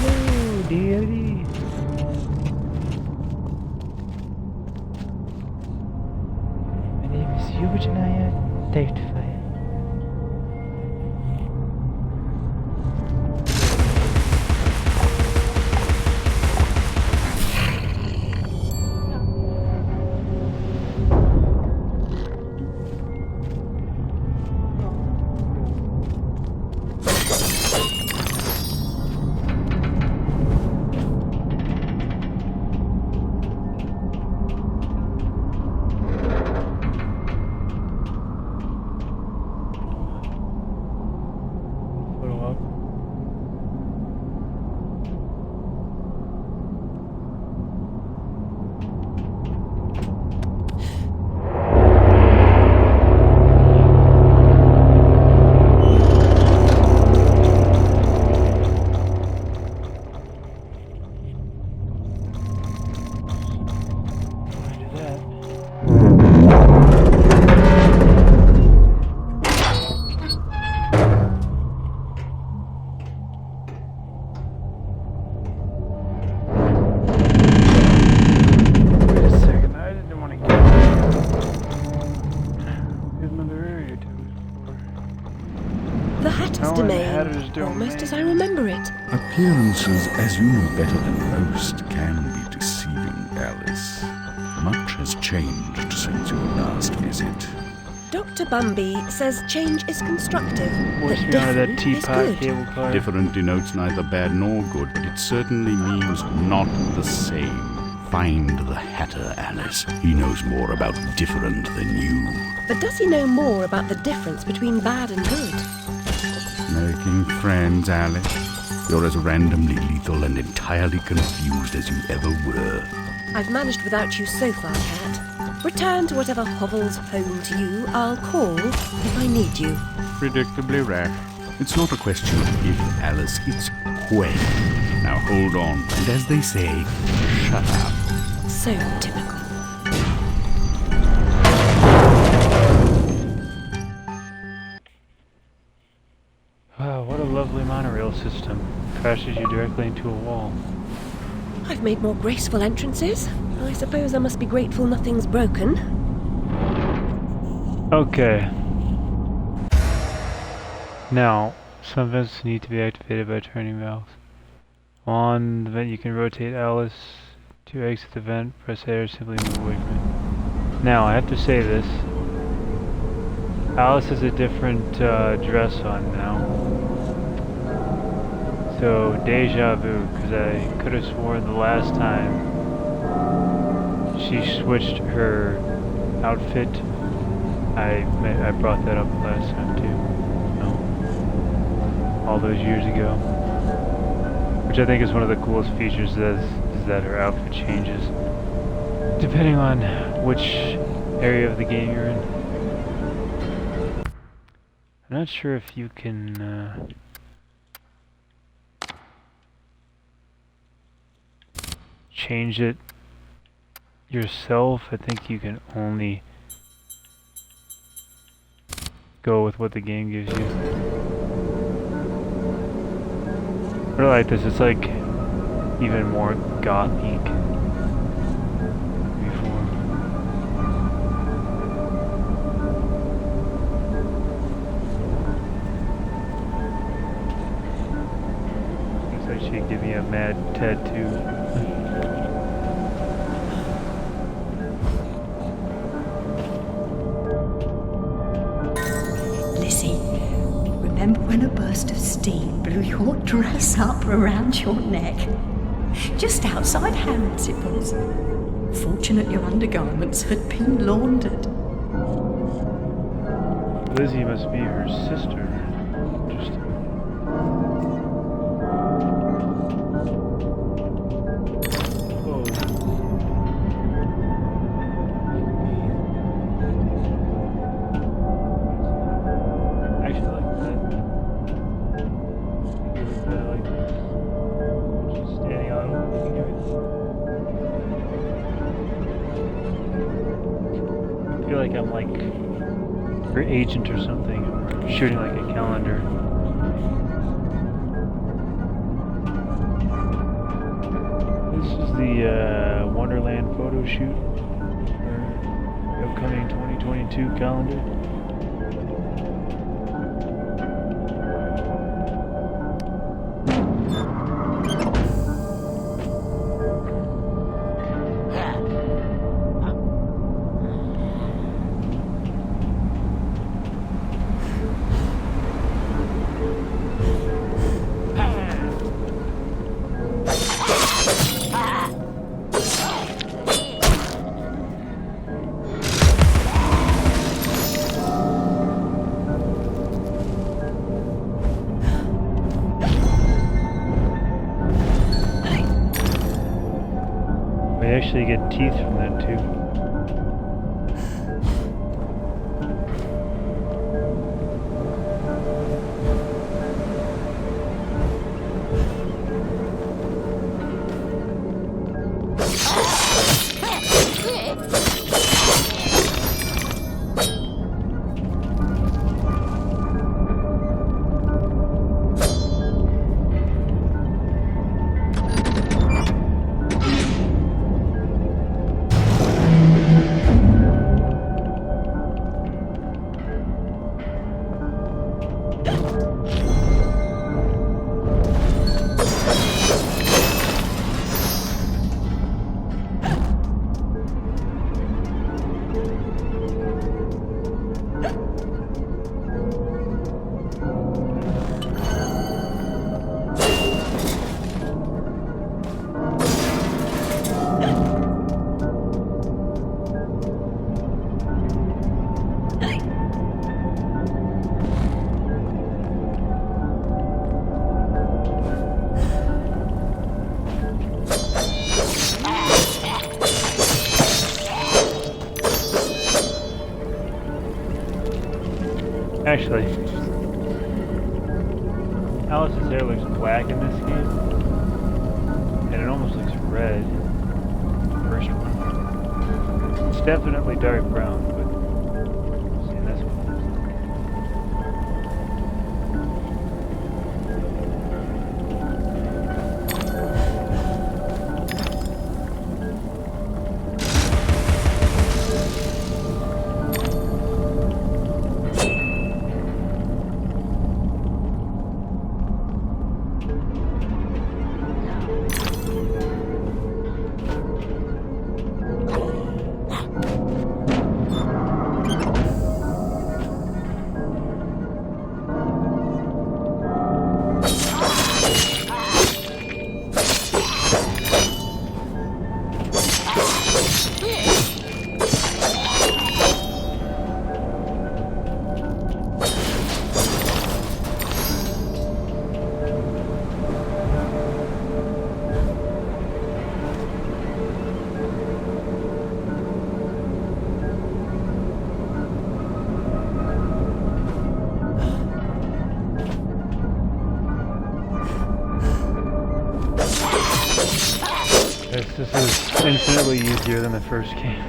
[SPEAKER 1] Oh, dearie. Eugenaya Doubtfire.
[SPEAKER 3] Almost as I remember it.
[SPEAKER 12] Appearances, as you know better than most, can be deceiving, Alice. Much has changed since your last visit.
[SPEAKER 3] Dr. Bumby says change is constructive,
[SPEAKER 1] Force
[SPEAKER 3] but
[SPEAKER 1] me out of that
[SPEAKER 3] different is
[SPEAKER 1] teapot
[SPEAKER 3] good.
[SPEAKER 1] cable car.
[SPEAKER 12] Different denotes neither bad nor good, but it certainly means not the same. Find the Hatter, Alice. He knows more about different than you.
[SPEAKER 3] But does he know more about the difference between bad and good?
[SPEAKER 12] Making friends, Alice. You're as randomly lethal and entirely confused as you ever were.
[SPEAKER 3] I've managed without you so far, Cat. Return to whatever hovels home to you. I'll call if I need you.
[SPEAKER 12] Predictably rash. It's not a question of if, Alice, it's when. Now hold on, and as they say, shut up.
[SPEAKER 3] So typical.
[SPEAKER 1] Wow, what a lovely monorail system. Crashes you directly into a wall.
[SPEAKER 3] I've made more graceful entrances. I suppose I must be grateful nothing's broken.
[SPEAKER 1] Okay. Now, some vents need to be activated by turning valves. On the vent you can rotate Alice to exit the vent, press A or simply move away from it. Now, I have to say this. Alice has a different dress on now. So, deja vu, because I could have sworn the last time she switched her outfit. I brought that up last time too. No. All those years ago. Which I think is one of the coolest features is that her outfit changes depending on which area of the game you're in. I'm not sure if you can change it yourself. I think you can only go with what the game gives you. I like this. It's like even more gothic before. Looks like she'd give me a mad tattoo.
[SPEAKER 11] Remember when a burst of steam blew your dress up around your neck? Just outside Harrods it was. Fortunate your undergarments had been laundered.
[SPEAKER 1] Lizzie must be her sister. Interesting. Oh. Actually, I like that. I like this. She's standing on looking at it. I feel like I'm like her agent or something, or shooting like a calendar. This is the Wonderland photo shoot for the upcoming 2022 calendar. We actually get teeth from that too. Actually, Alice's hair looks black in this game, and it almost looks red. The first one. It's definitely dark brown, but see, this one. infinitely easier than the first game.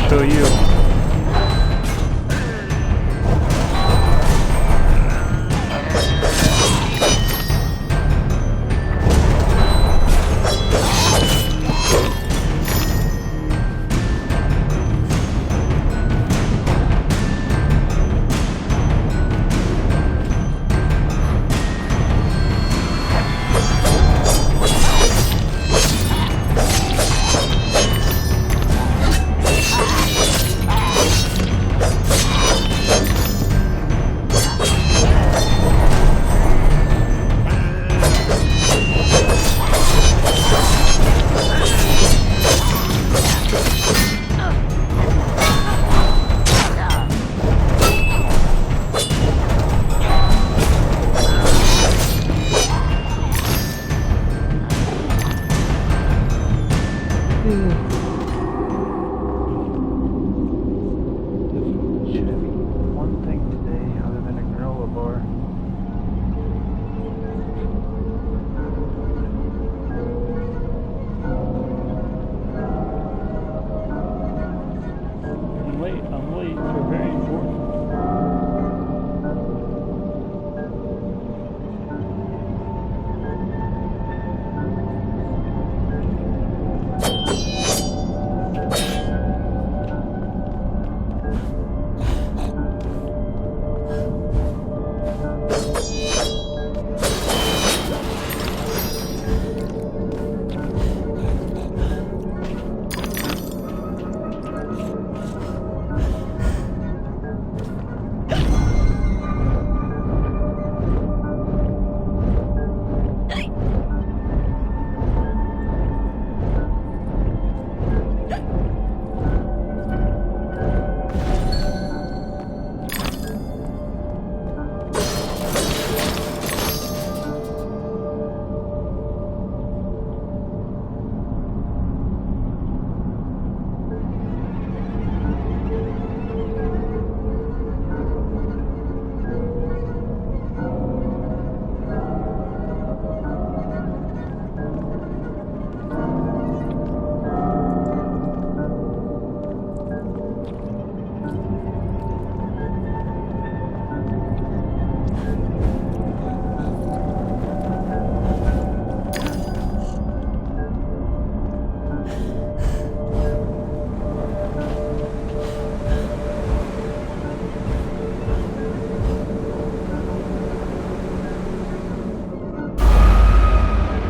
[SPEAKER 1] Show you. I'm late for very important.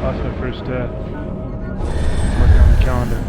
[SPEAKER 1] Lost my first death. Mark it on the calendar.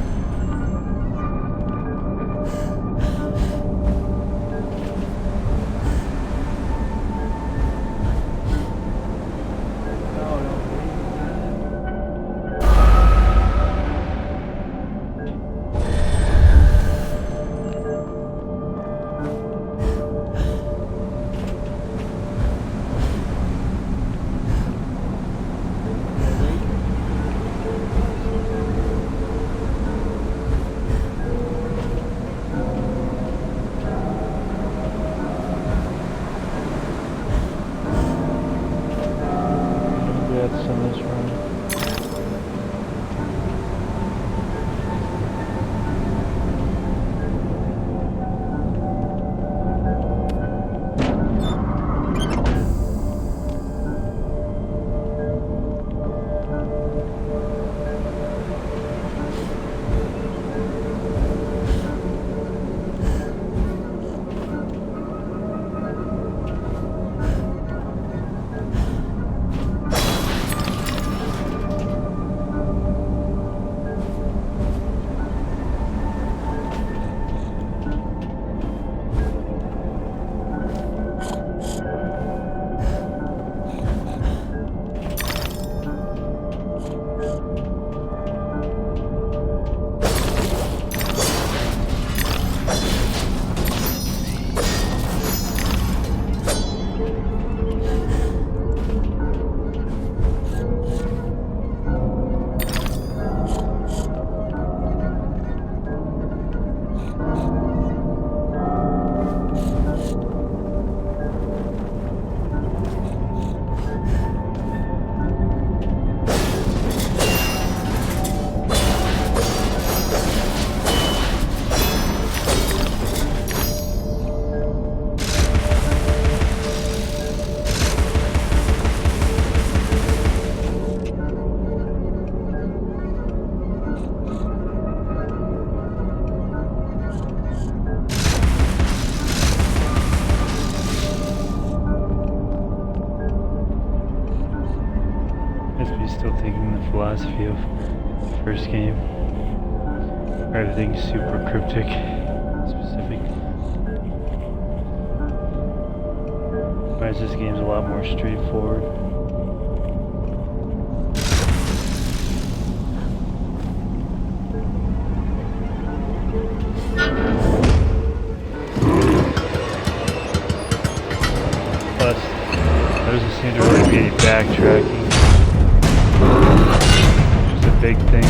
[SPEAKER 1] philosophy of the first game. Everything's super cryptic, specific. Whereas this game's a lot more straightforward. Plus, there doesn't seem to really be any backtracking, which is a big thing.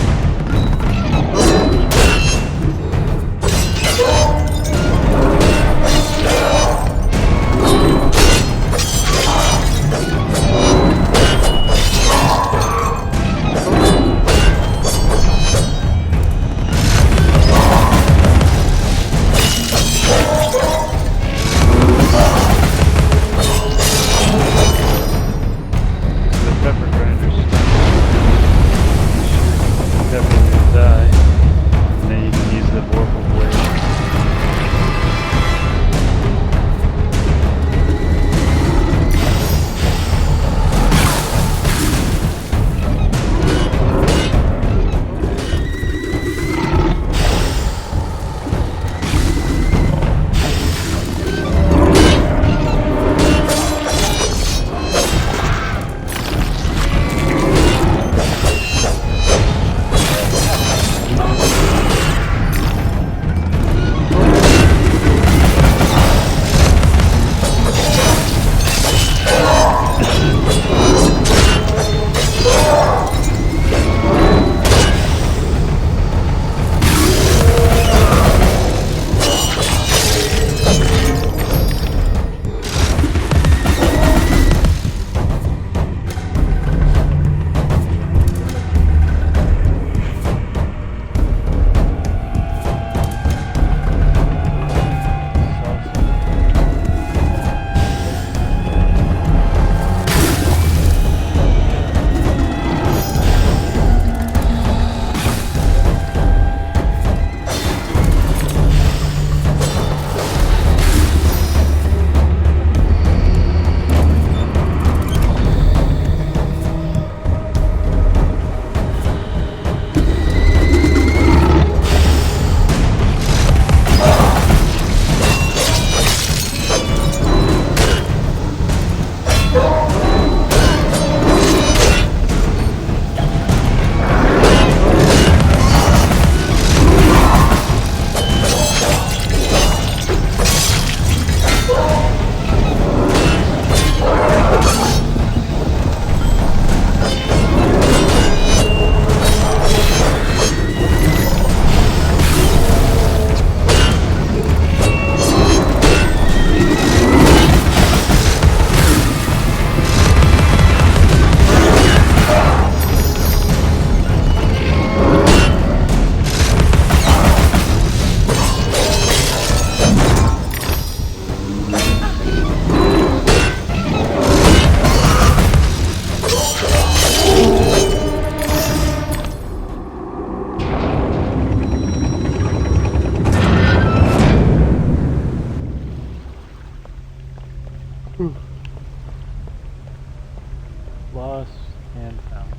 [SPEAKER 1] Lost and found.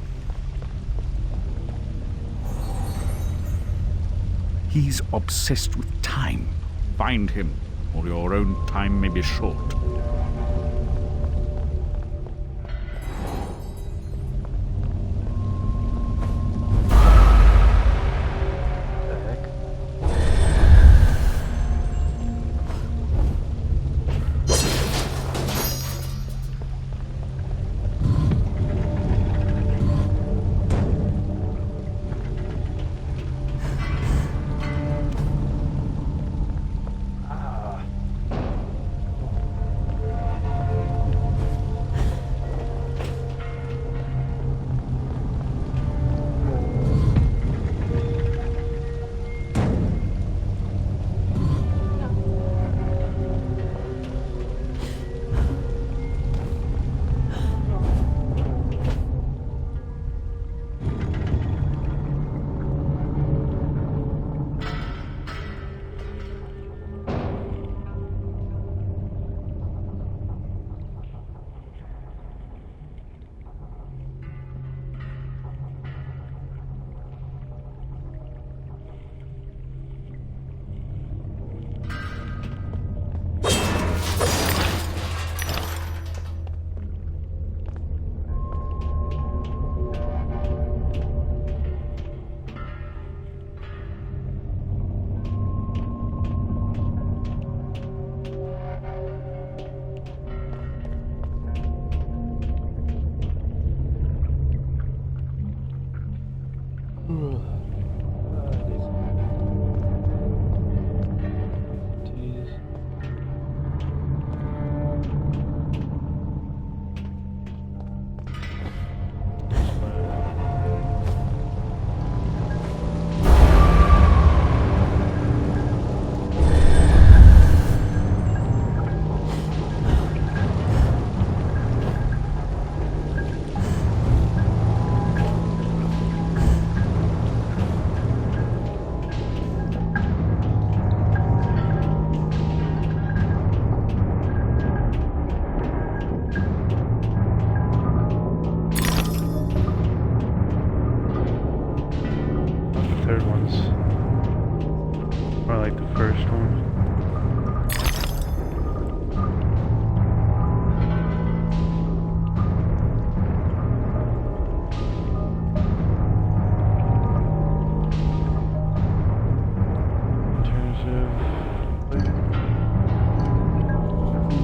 [SPEAKER 12] He's obsessed with time. Find him, or your own time may be short.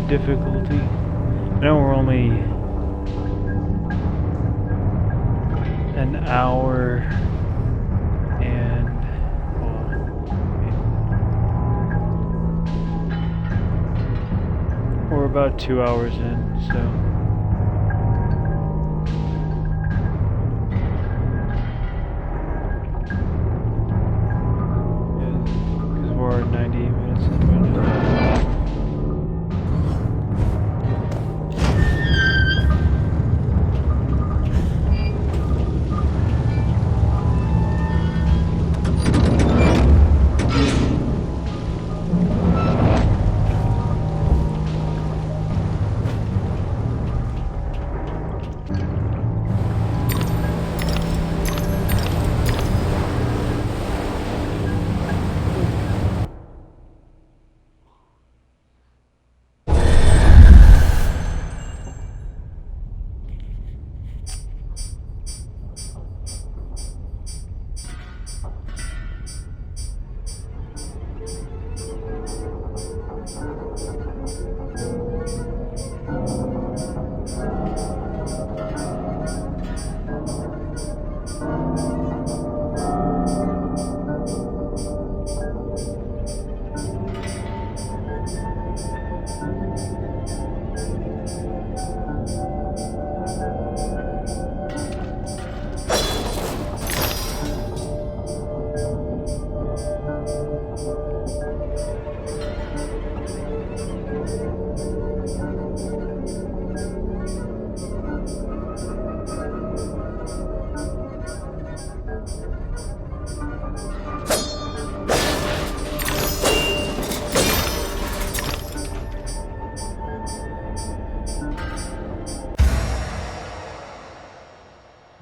[SPEAKER 1] difficulty. I know we're only an hour and we're about 2 hours in, so because we're 98 minutes in right now.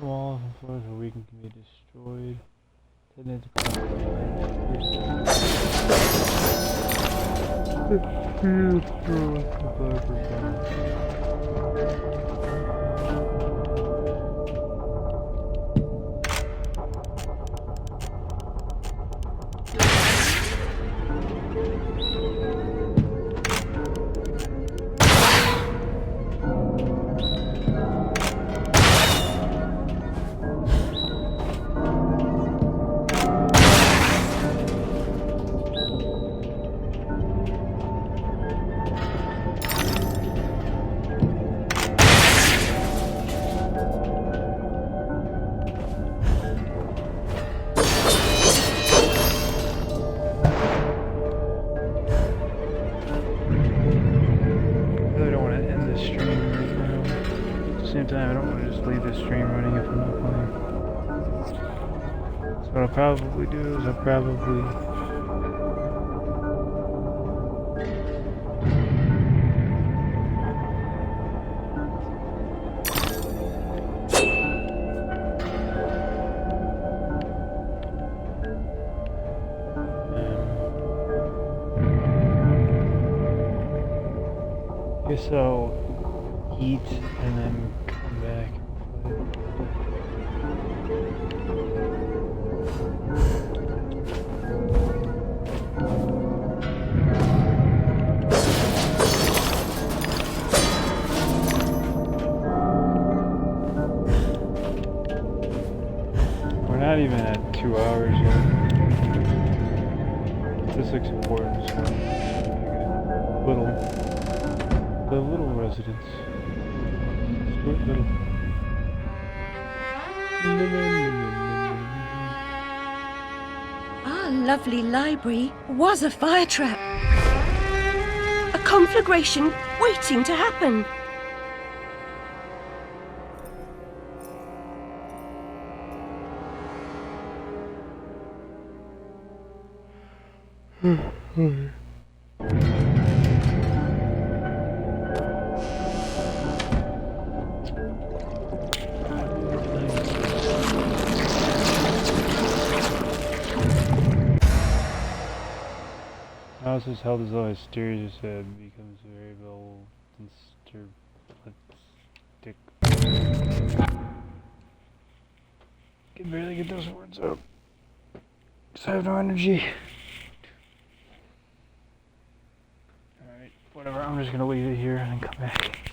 [SPEAKER 1] Wall and floors are weak and can be destroyed. Time, I don't want to just leave this stream running if I'm not playing. So what I'll probably do is I'll probably I guess I'll eat and then come back and play. We're not even at 2 hours yet. This looks important, so the little residence. Little.
[SPEAKER 3] Our lovely library was a fire trap. A conflagration waiting to happen.
[SPEAKER 1] House is held as though Asteria's head becomes very bold and can barely get those words out. Just have no energy. Alright. Alright, whatever, I'm just gonna leave it here and then come back.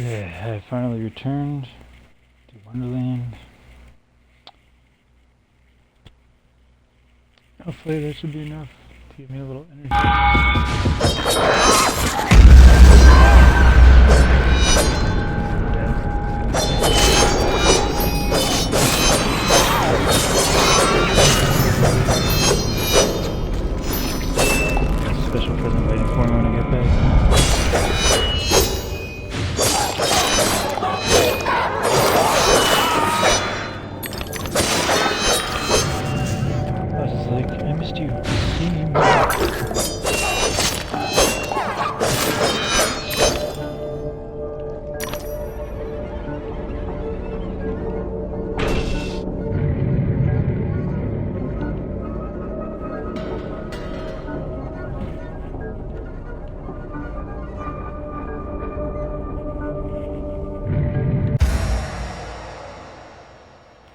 [SPEAKER 1] Okay, I finally returned to Wonderland. Hopefully that should be enough to give me a little energy. Special present waiting for me when I get back. I was just like, I missed you.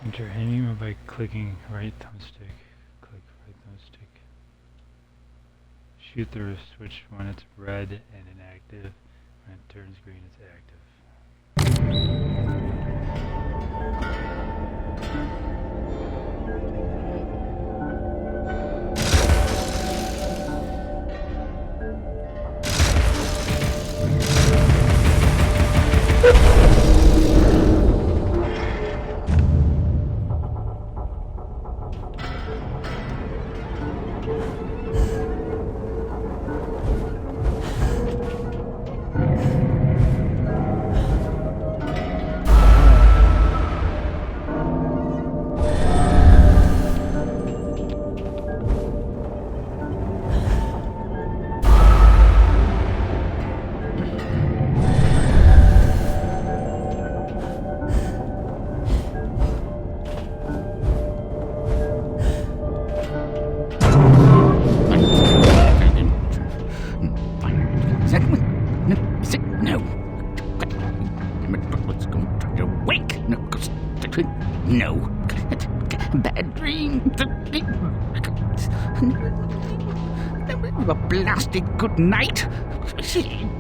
[SPEAKER 1] Enter aim by clicking right thumbstick. Click right thumbstick. Shoot the switch when it's red and inactive. When it turns green, it's active.
[SPEAKER 12] No. Bad dream. A blasted good night.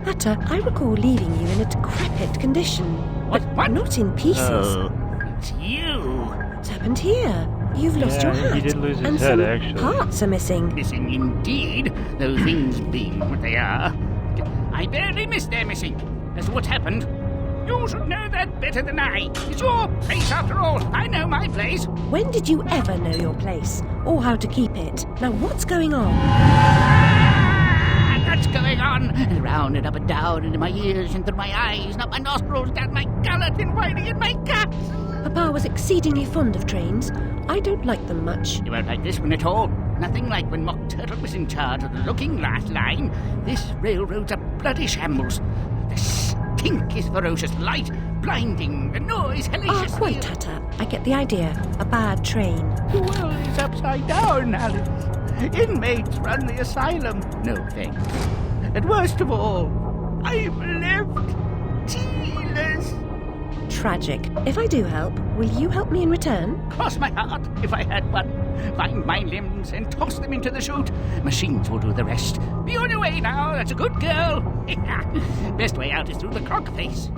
[SPEAKER 3] Hatter, I recall leaving you in a decrepit condition. But not in pieces.
[SPEAKER 12] Oh, it's you.
[SPEAKER 3] What's happened here? You've lost your hat.
[SPEAKER 1] He did lose his
[SPEAKER 3] and
[SPEAKER 1] head,
[SPEAKER 3] some
[SPEAKER 1] actually.
[SPEAKER 3] parts are missing.
[SPEAKER 12] Missing indeed. Those things being what they are. I barely missed their missing. That's what happened. You should know that better than I. It's your place after all. I know my place.
[SPEAKER 3] When did you ever know your place? Or how to keep it? Now what's going on?
[SPEAKER 12] What's going on? Round and up and down, into my ears, and through my eyes, and up my nostrils, down my gullet, and whining in my guts.
[SPEAKER 3] Papa was exceedingly fond of trains. I don't like them much.
[SPEAKER 12] You won't like this one at all. Nothing like when Mock Turtle was in charge of the looking glass line. This railroad's a bloody shambles. The stink is ferocious, light, blinding, the noise hellacious.
[SPEAKER 3] Quite, Hatter. I get the idea. A bad train.
[SPEAKER 12] The world is upside down, Alice. Inmates run the asylum. No thanks. And worst of all, I'm left tealess.
[SPEAKER 3] Tragic. If I do help, will you help me in return?
[SPEAKER 12] Cross my heart, if I had one. Find my limbs and toss them into the chute. Machines will do the rest. Be on your way now, that's a good girl. Best way out is through the clock face.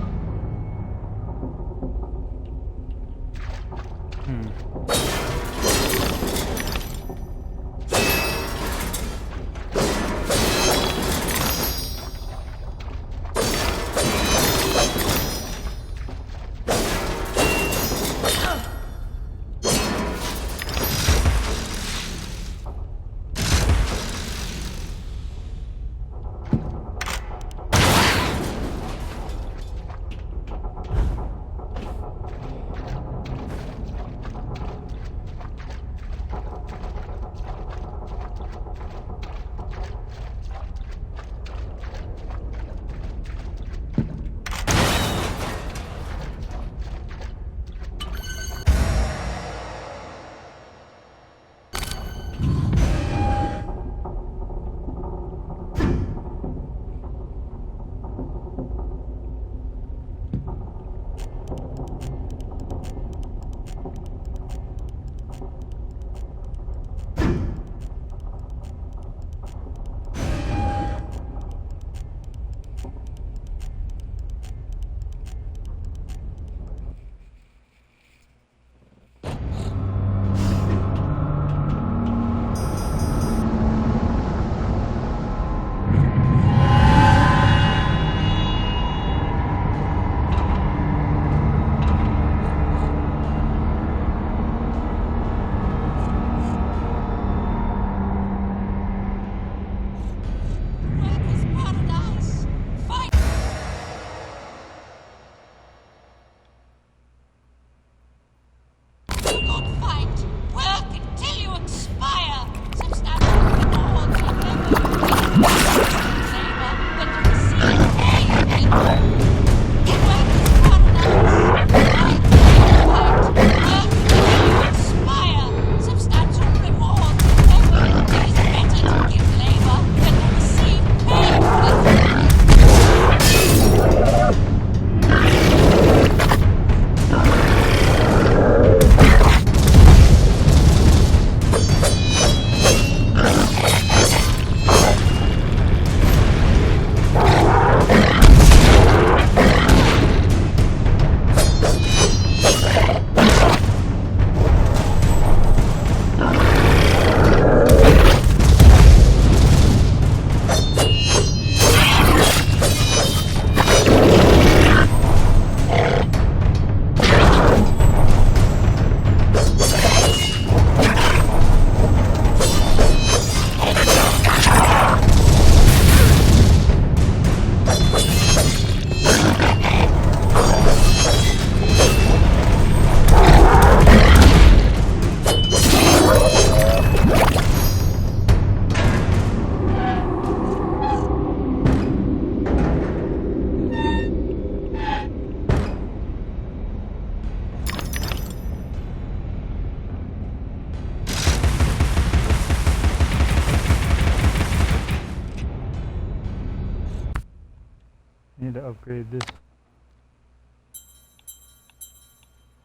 [SPEAKER 1] upgrade this.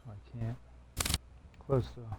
[SPEAKER 1] Oh, I can't. Close though.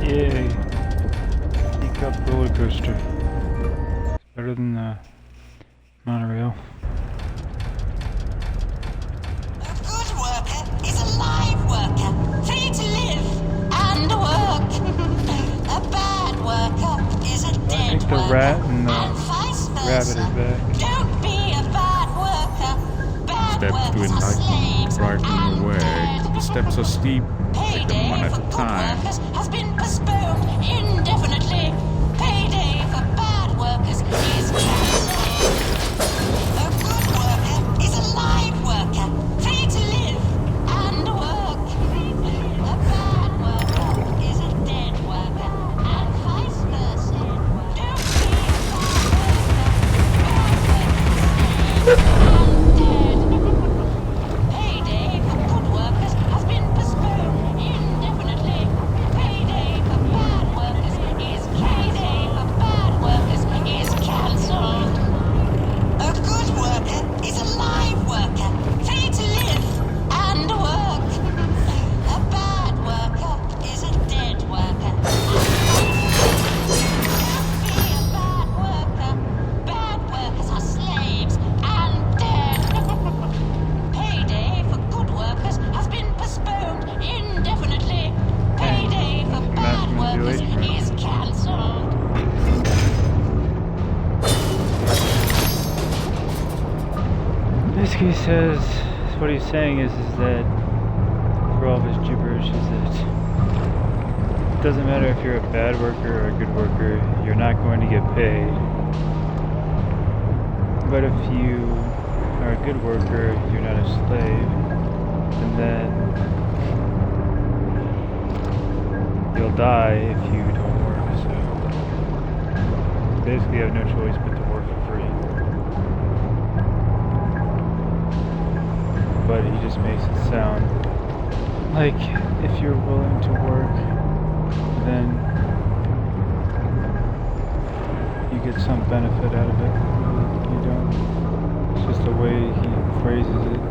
[SPEAKER 1] Yay. Teacup roller coaster. It's better than the monorail.
[SPEAKER 10] A good worker is a live worker, free to live and work. A bad worker is a
[SPEAKER 1] I
[SPEAKER 10] dead
[SPEAKER 1] think the
[SPEAKER 10] worker,
[SPEAKER 1] rat and the
[SPEAKER 10] and vice
[SPEAKER 1] rabbit is
[SPEAKER 10] versa.
[SPEAKER 1] back.
[SPEAKER 10] Don't be a bad worker. Bad
[SPEAKER 14] Steps to
[SPEAKER 10] workers are
[SPEAKER 14] enlighten,
[SPEAKER 10] slaves
[SPEAKER 14] brighten
[SPEAKER 10] and
[SPEAKER 14] the way.
[SPEAKER 10] dead.
[SPEAKER 14] The steps are steep. Take them
[SPEAKER 10] Payday
[SPEAKER 14] one at
[SPEAKER 10] for
[SPEAKER 14] a
[SPEAKER 10] good
[SPEAKER 14] time.
[SPEAKER 10] workers has been postponed indefinitely. Payday for bad workers is cancelled. A good worker is a live worker, free to live and work. A bad worker is a dead worker, and vice versa. Don't be a bad worker. Bad workers are slaves and dead. Payday for good workers has been postponed indefinitely. Payday for bad workers is cancelled. A good worker is a live worker, free to live and work. A bad worker is a dead worker. Don't be a bad worker. Bad workers are slaves and dead. Payday for good workers has been postponed indefinitely. Payday for bad workers is cancelled.
[SPEAKER 1] Basically says, what he's saying is that for all of his gibberish is that it doesn't matter if you're a bad worker or a good worker, you're not going to get paid. But if you are a good worker, you're not a slave, and then you'll die if you don't work. So basically you have no choice but to work for free. But he just makes it sound like if you're willing to work, then you get some benefit out of it. You don't. It's just the way he phrases it.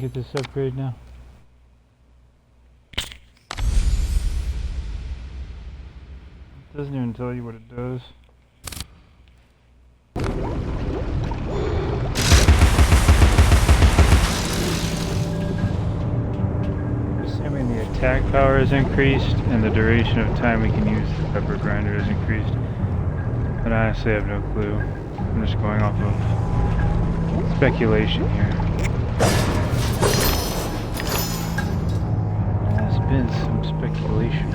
[SPEAKER 1] get this upgrade now. It doesn't even tell you what it does. Assuming the attack power is increased and the duration of time we can use the pepper grinder is increased. But I honestly have no clue. I'm just going off of speculation here. There's been some speculation.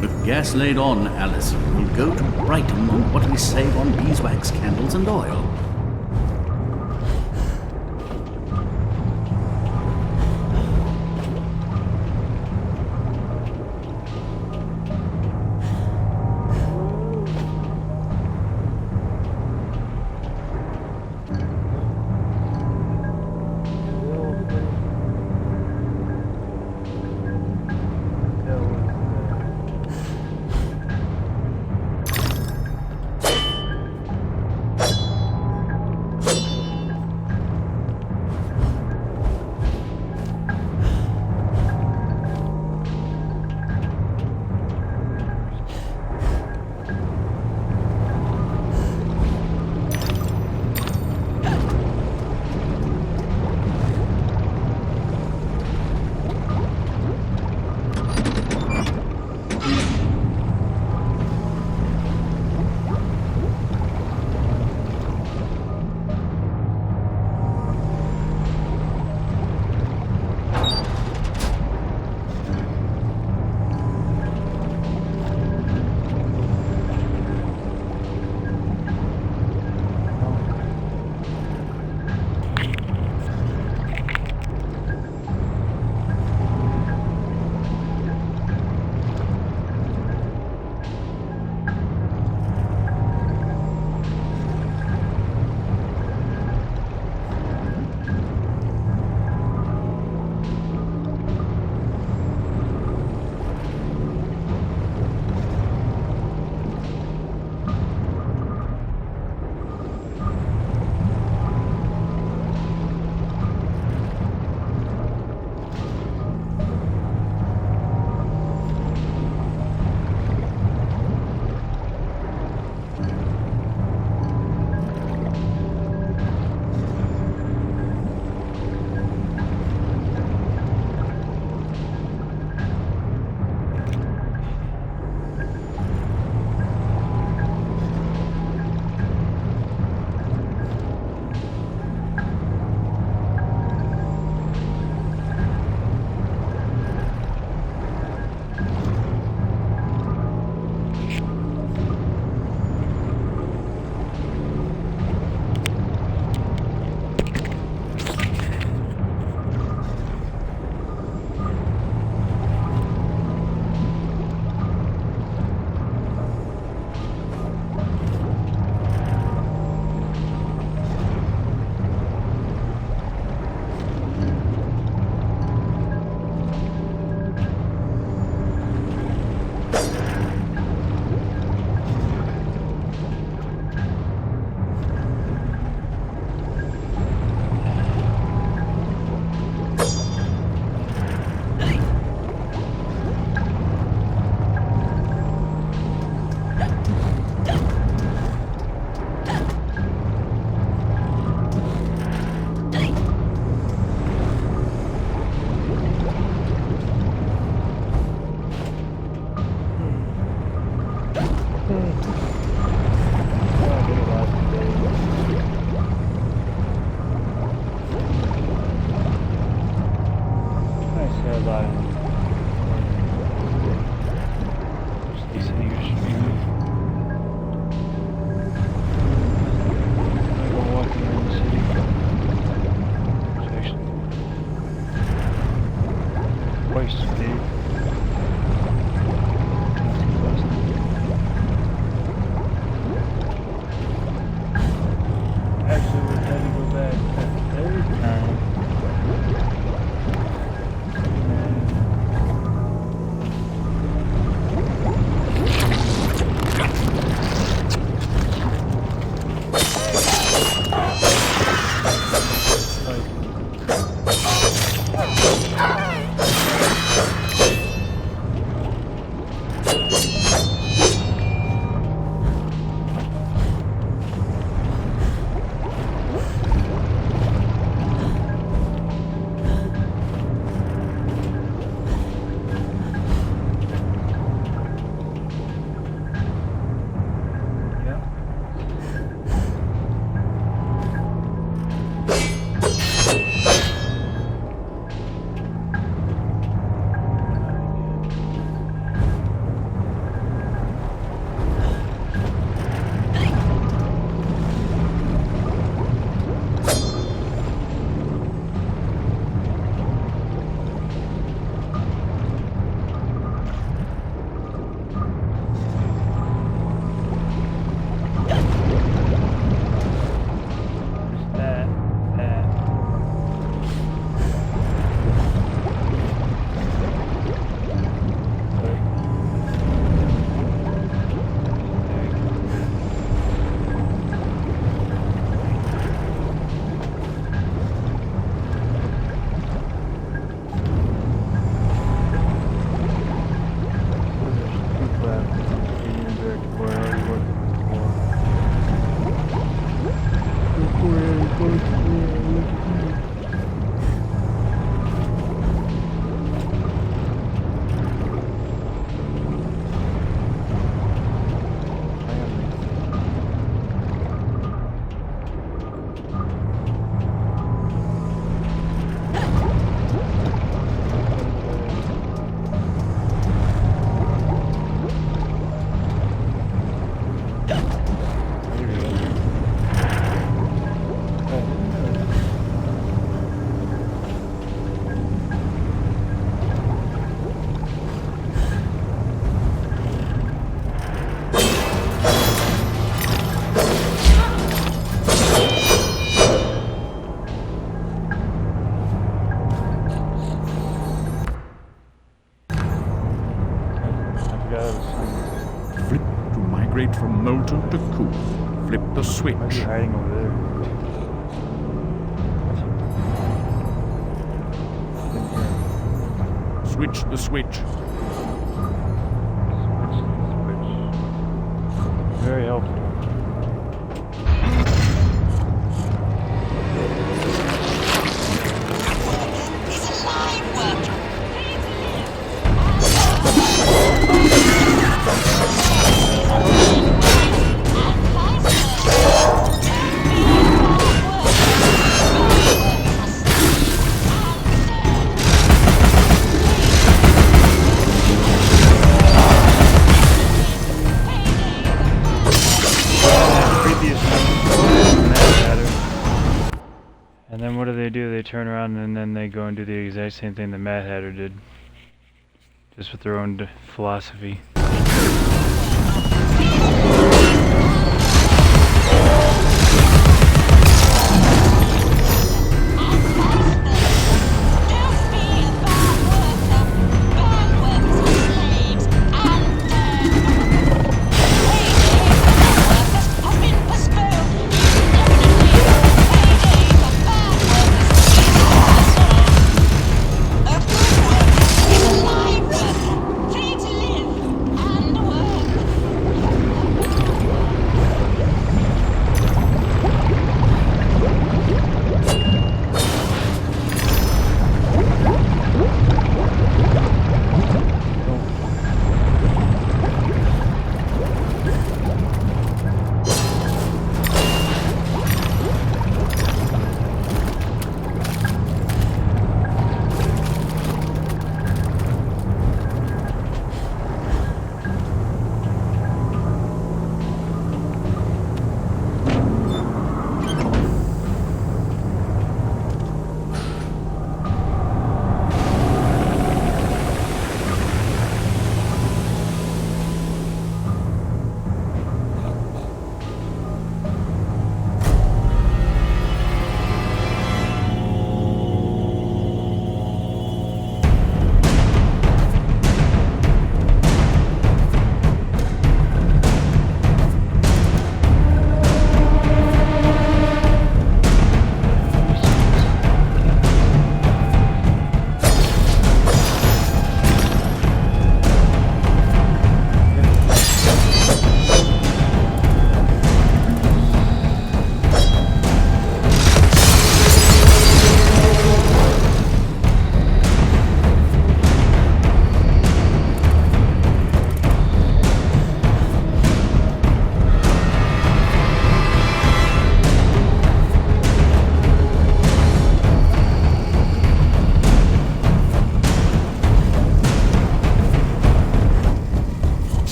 [SPEAKER 9] With gas laid on, Alice, we'll go to Brighton on what we save on beeswax, candles, and oil.
[SPEAKER 14] migrate from molten to cool. Flip the switch.
[SPEAKER 1] Why are you hiding over there?
[SPEAKER 14] Switch the switch.
[SPEAKER 1] Very helpful. And then what do? They turn around and then they go and do the exact same thing the Mad Hatter did. Just with their own philosophy.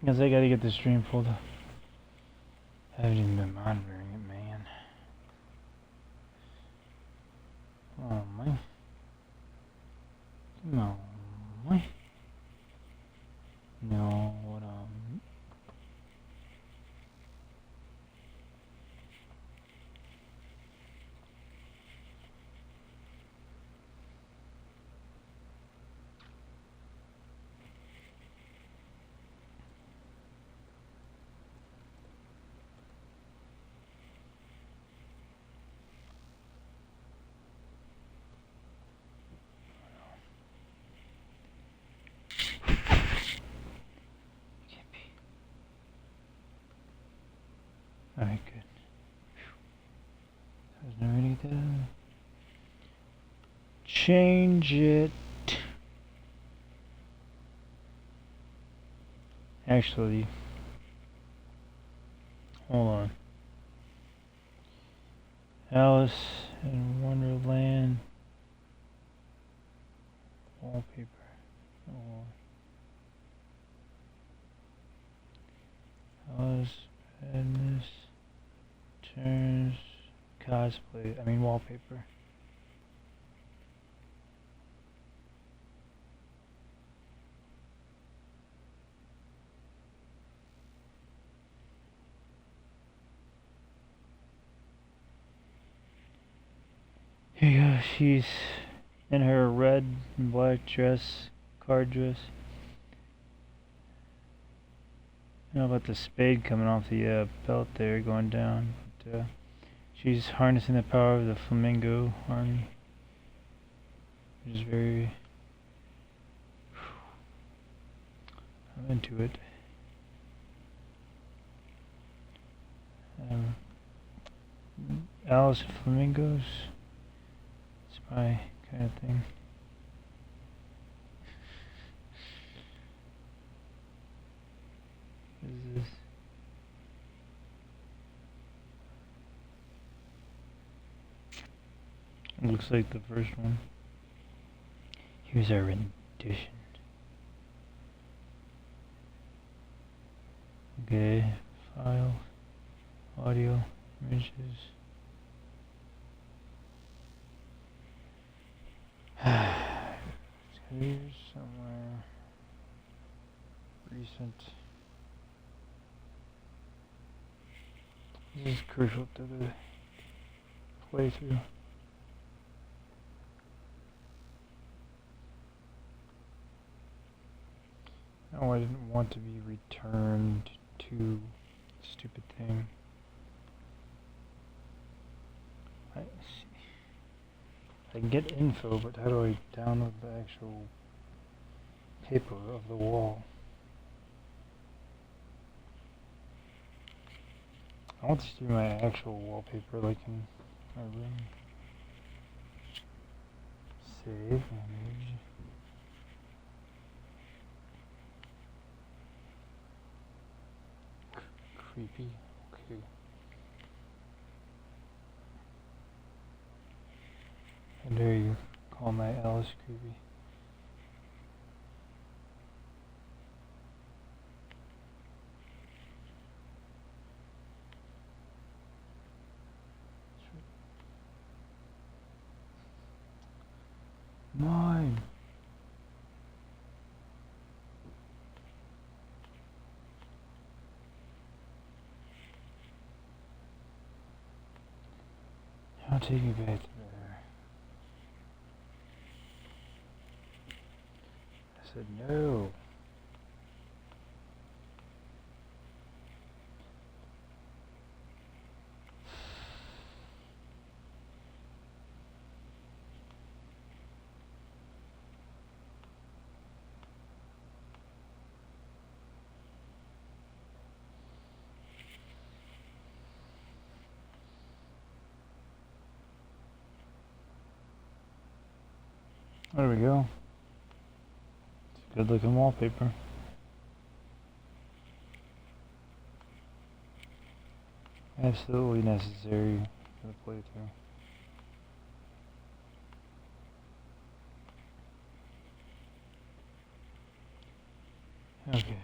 [SPEAKER 1] Guess I gotta get the stream pulled up. I haven't even been monitoring it, man. Oh my. No, my. No, what Alright, good. I was never gonna get that out of there. Change it. Actually, hold on. Alice in Wonderland wallpaper. Oh. Alice Madness turns cosplay. I mean wallpaper. Here you go. She's in her red and black dress, card dress. I don't know about the spade coming off the belt there, going down. But, she's harnessing the power of the flamingo army, which is very. I'm into it. Alice and Flamingos. It's my kind of thing. What is this? It looks like the first one. Here's our rendition. Okay, file, audio, images. Here's somewhere recent. This is crucial to the playthrough. No, I didn't want to be returned to stupid thing. I can get info, but how do I download the actual paper of the wall? I want to do my actual wallpaper like in my room. Save image. Creepy. Okay. How dare you call my Alice creepy? Mine. I'll take you back to there. I said no. There we go. It's a good looking wallpaper. Absolutely necessary for the playthrough. Okay.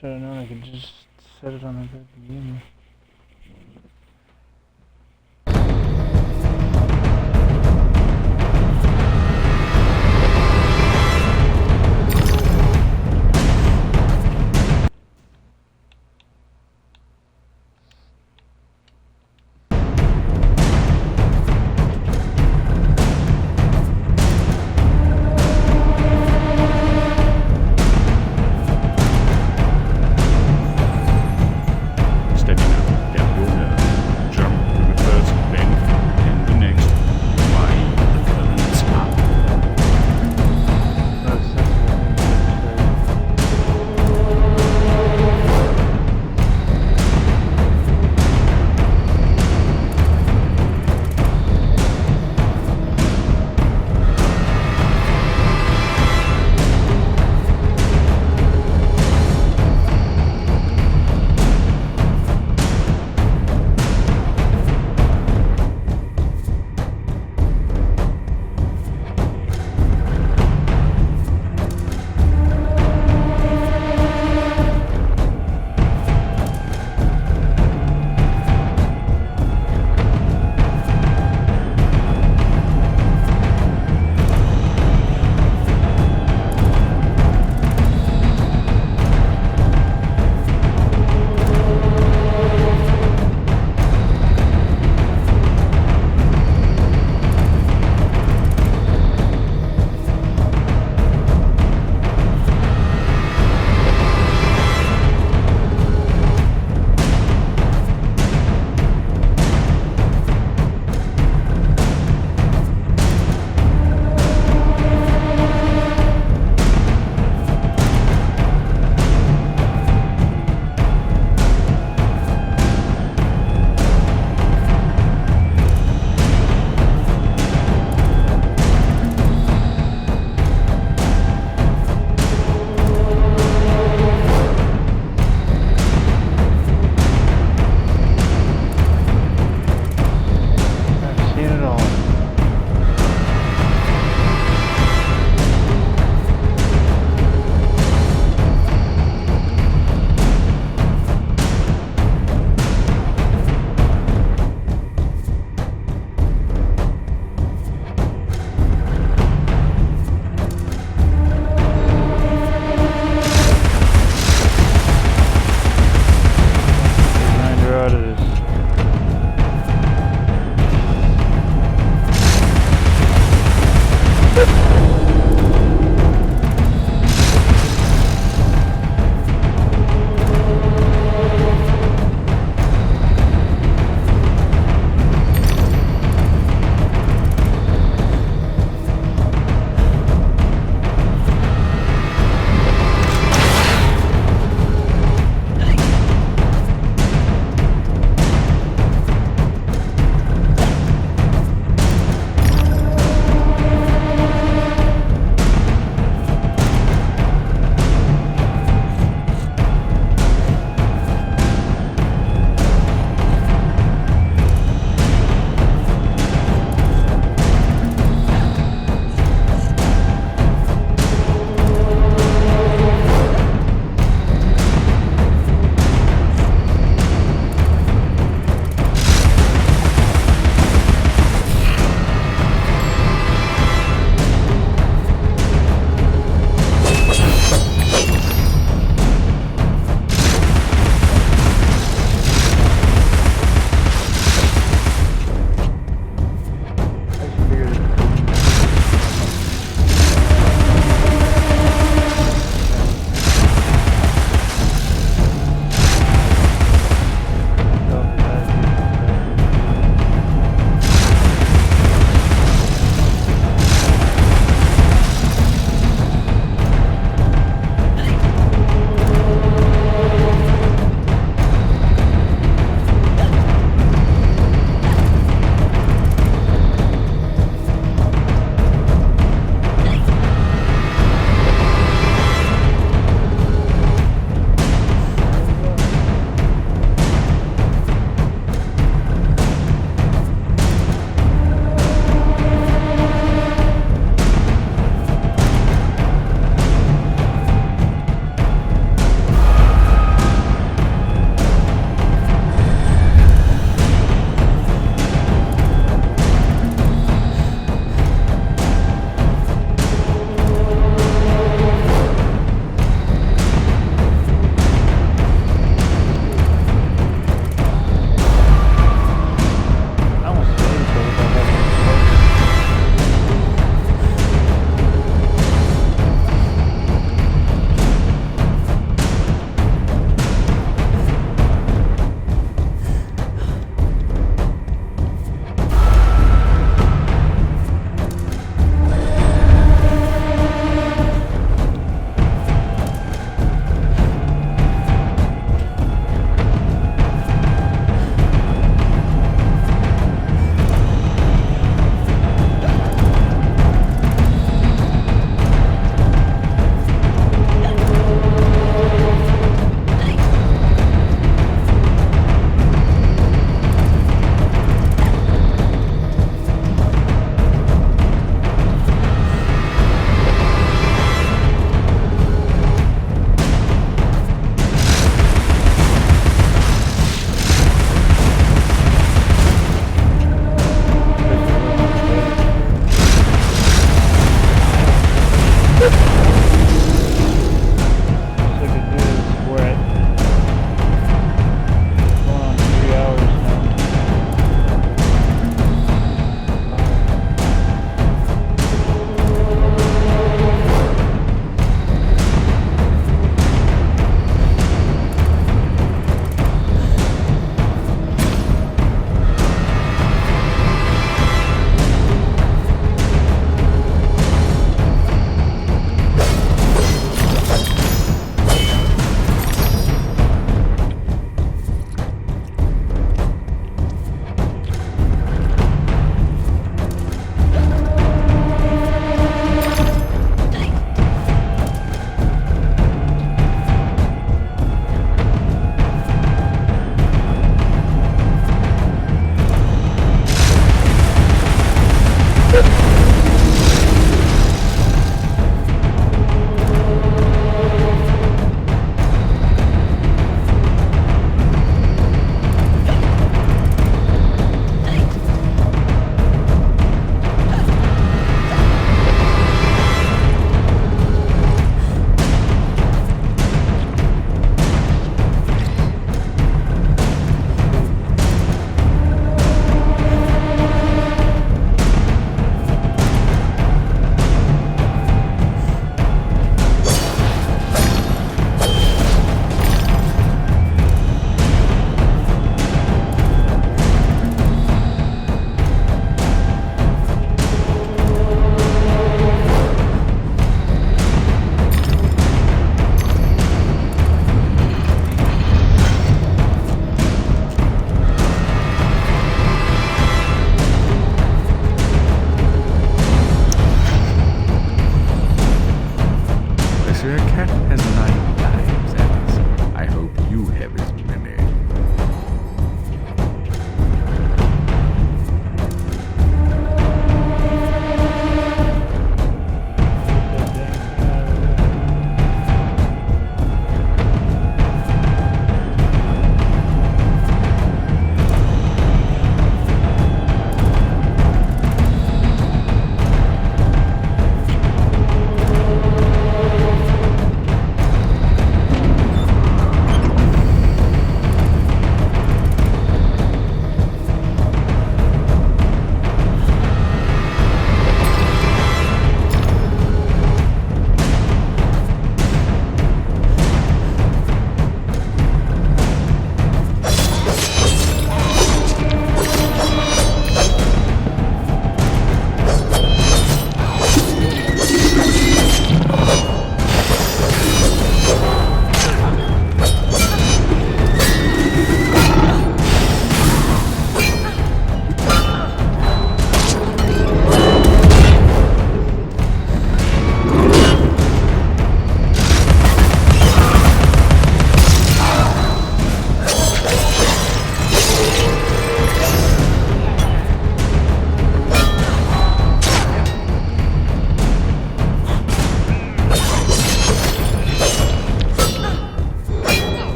[SPEAKER 1] Should have known I could just set it on the very beginning.
[SPEAKER 14] Steady now.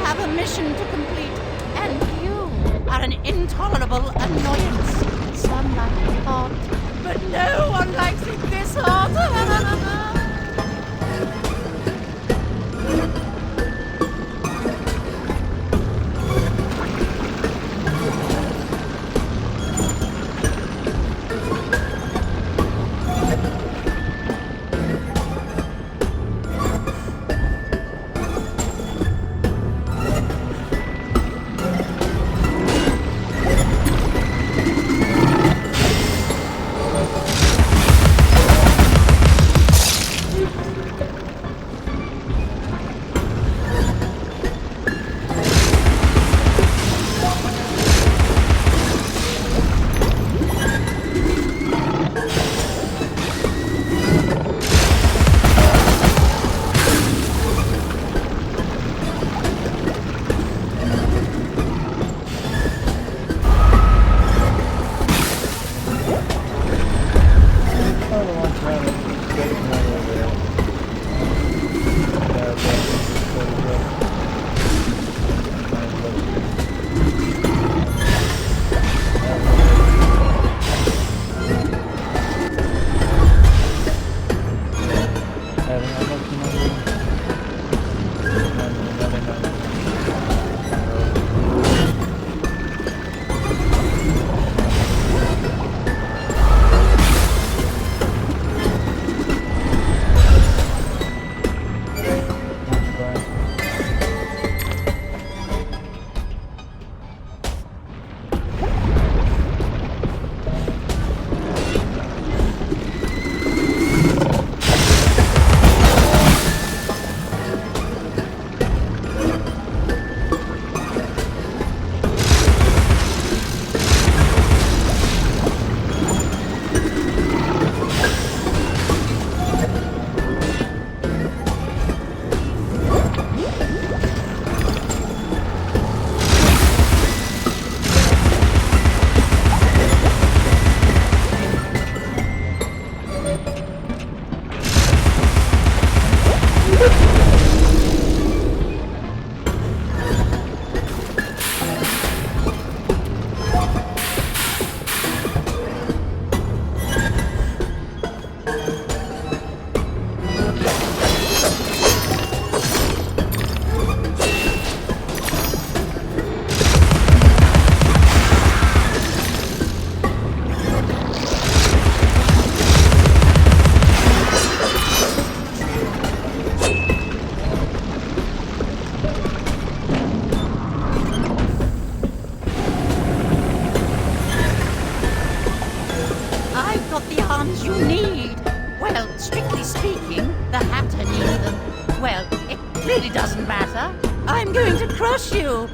[SPEAKER 5] have a mission to complete, and you are an intolerable annoyance. Some like it hot, but no one likes it this hot. Doesn't matter. I'm going to crush you.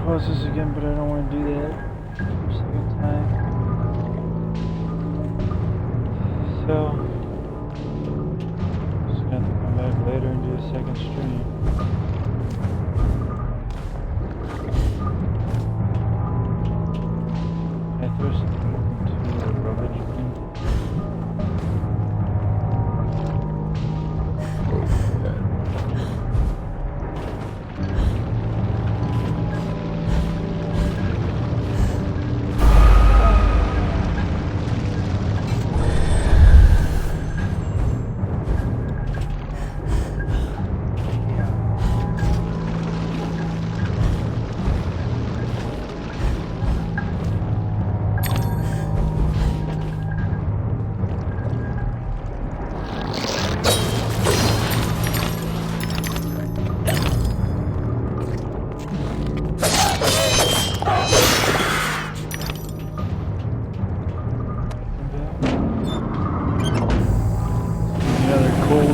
[SPEAKER 1] pause this again, but I don't want to do that for a second time. So, just gonna have to come back later and do a second stream. I throw something into the rubbish bin.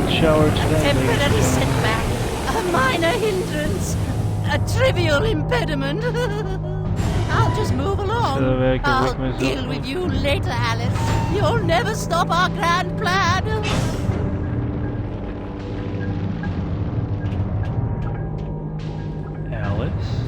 [SPEAKER 1] Shower today.
[SPEAKER 5] Temporary setback, a minor hindrance, a trivial impediment. I'll just move along.
[SPEAKER 1] So that I can
[SPEAKER 5] I'll
[SPEAKER 1] wake myself
[SPEAKER 5] deal
[SPEAKER 1] up.
[SPEAKER 5] with you later, Alice. You'll never stop our grand plan.
[SPEAKER 1] Alice?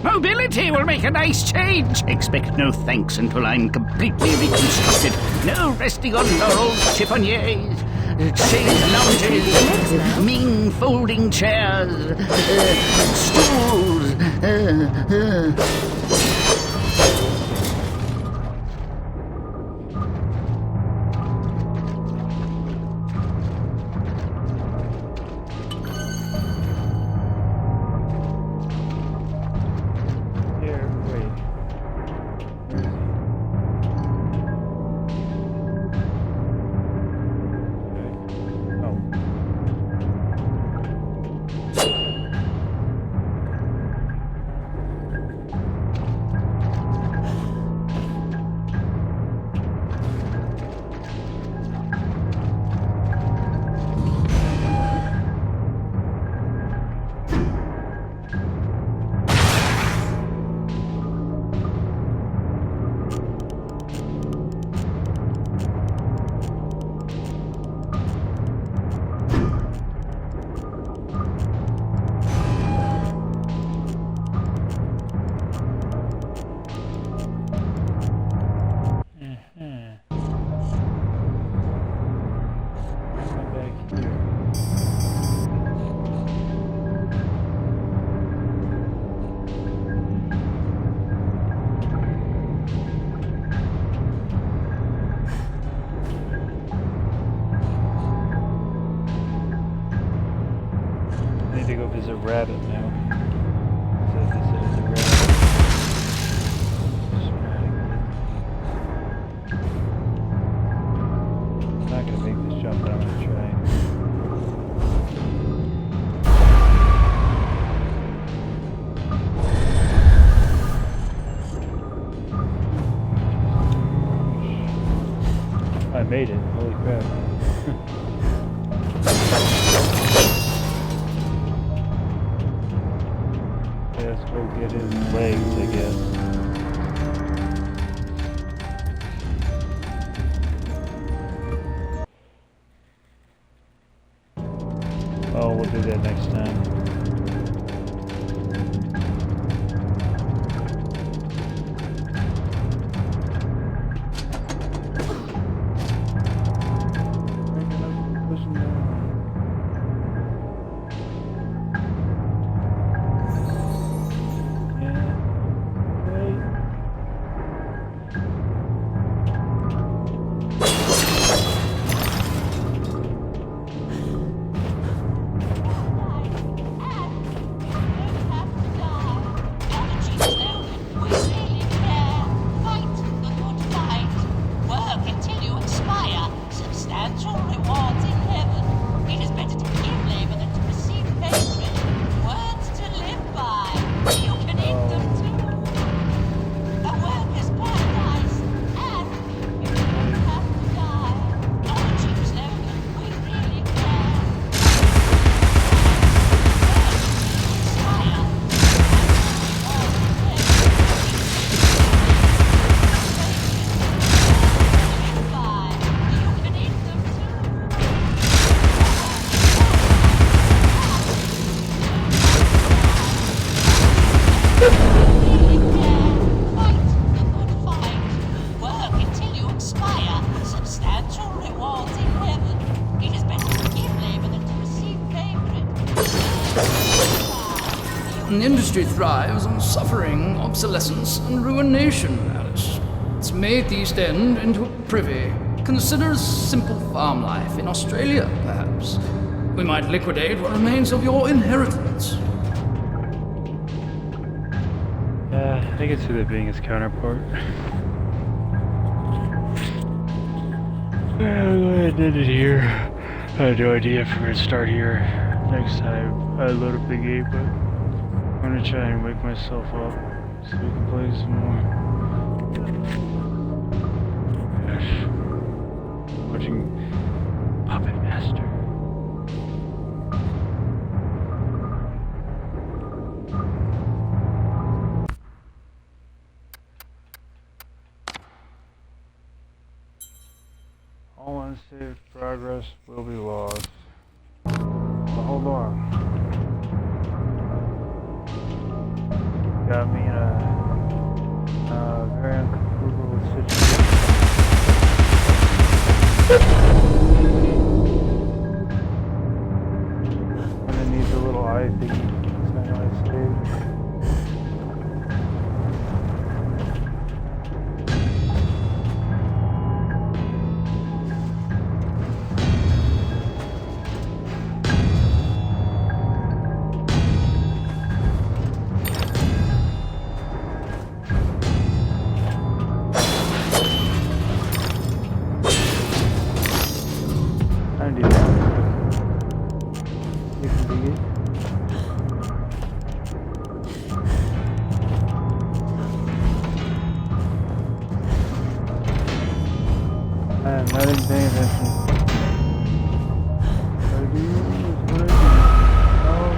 [SPEAKER 12] Mobility will make a nice change. Expect no thanks until I'm completely reconstructed. No resting on laurels, chiffoniers, shade lounges, mean folding chairs, stools. Rabbit now. Says this is a rabbit. I'm not gonna make this jump, but I'm gonna try. I made it. Holy crap. Let's go get his legs, I guess. Oh, we'll do that next time.
[SPEAKER 15] An industry thrives on suffering, obsolescence, and ruination, Alice. It's made the East End into a privy. Consider simple farm life in Australia, perhaps. We might liquidate what remains of your inheritance.
[SPEAKER 1] Yeah, I can see that being his counterpart. I'm going to end it here. I have no idea if we're going to start here next time. I load up the game, but I'm going to try and wake myself up so we can play some more. Gosh. Watching Puppet Master. All unsaved progress will be lost. But hold on. Got me in a very uncomfortable situation. And it needs a little eye thingy. That's how I saved. I'm not even paying attention. What I do is what I do. Oh,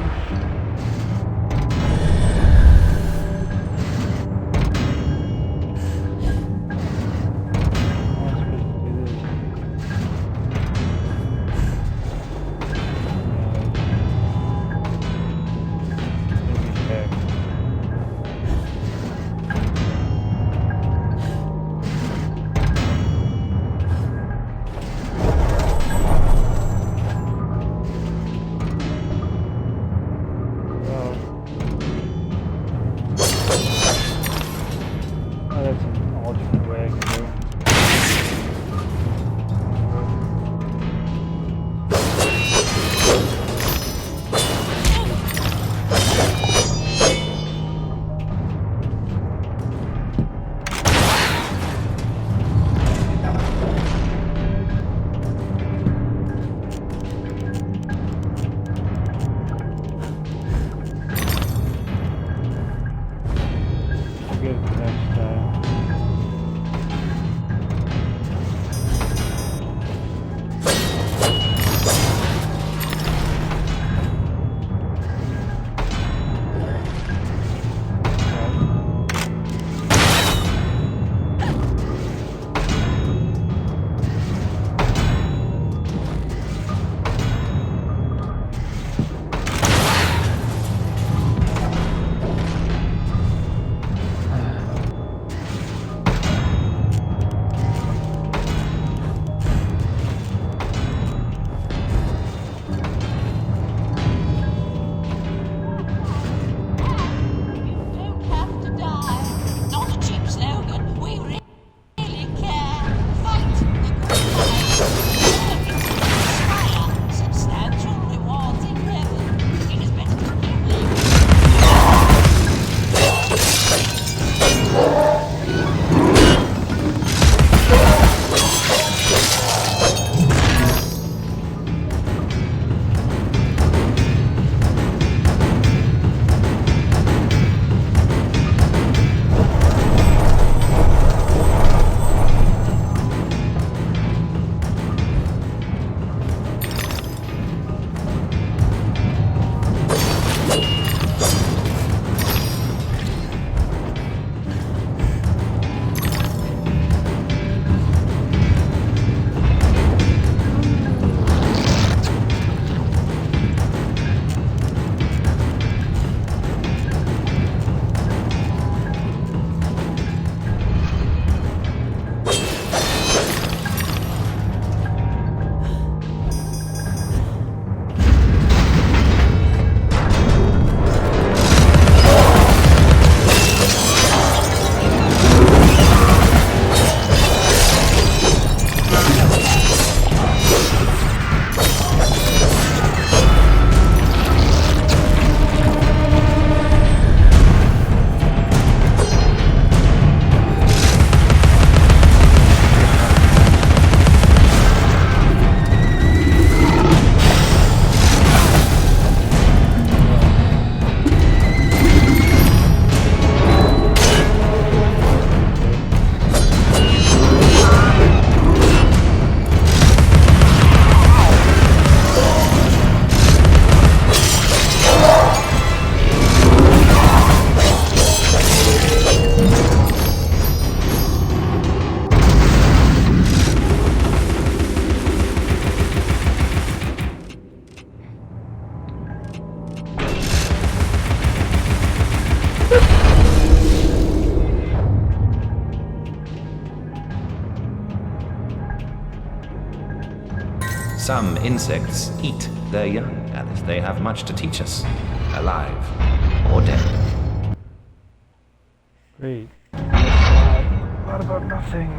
[SPEAKER 2] Some insects eat their young, Alice. They have much to teach us, alive or dead.
[SPEAKER 1] Great. A lot about nothing.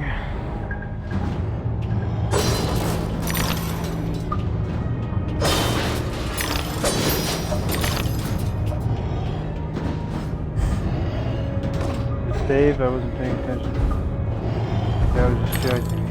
[SPEAKER 1] Save, I wasn't paying attention. That was just distracting me.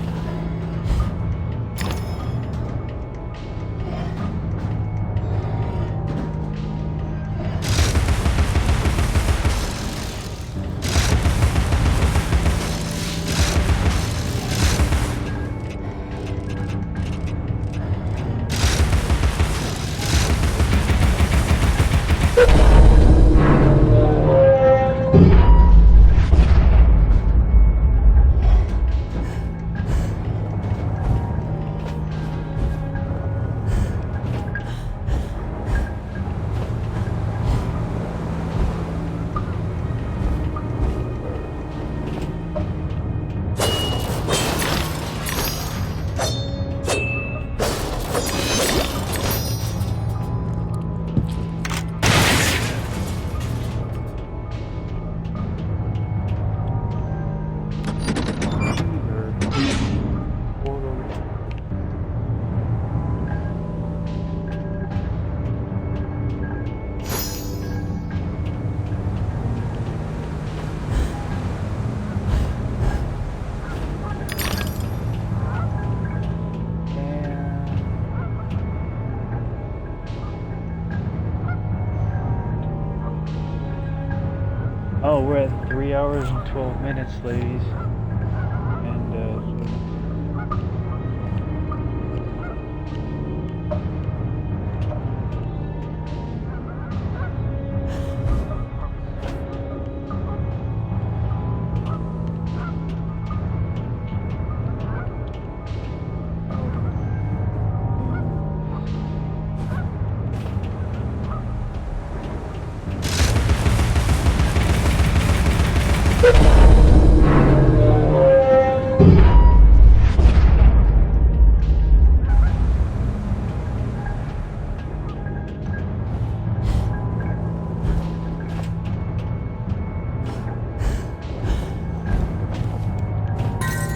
[SPEAKER 1] Oh, we're at 3 hours and 12 minutes, ladies. And,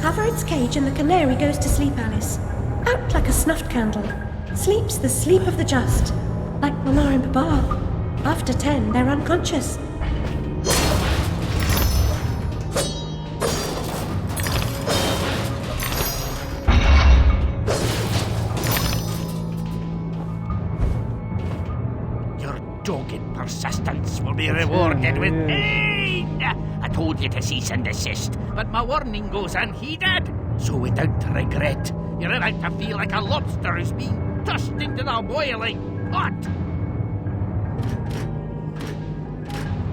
[SPEAKER 3] Cover its cage and the canary goes to sleep, Alice. Out like a snuffed candle. Sleeps the sleep of the just. Like Mama and Papa. After 10, they're unconscious.
[SPEAKER 12] Your dogged persistence will be rewarded with pain. I told you to cease and desist, but my warning goes unheeded. So without regret, you're about to feel like a lobster who's been tossed into the boiling pot.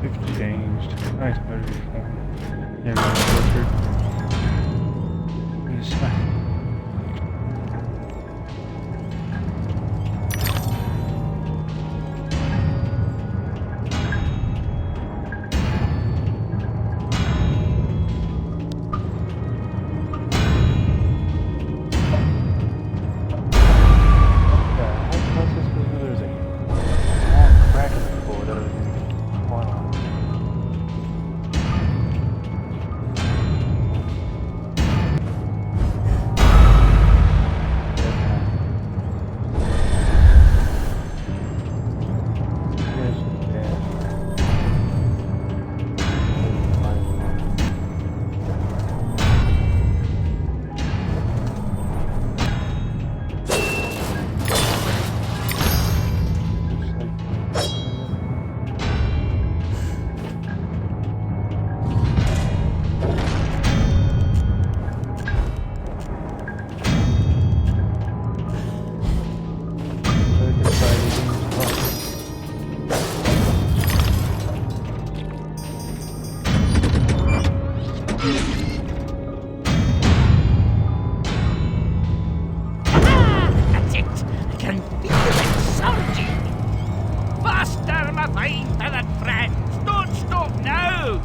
[SPEAKER 1] it's changed. Nice better before. Yeah, really tortured. It's fine.
[SPEAKER 12] That's it. I can feel it surging. Faster, my fine feathered friends. Don't stop now.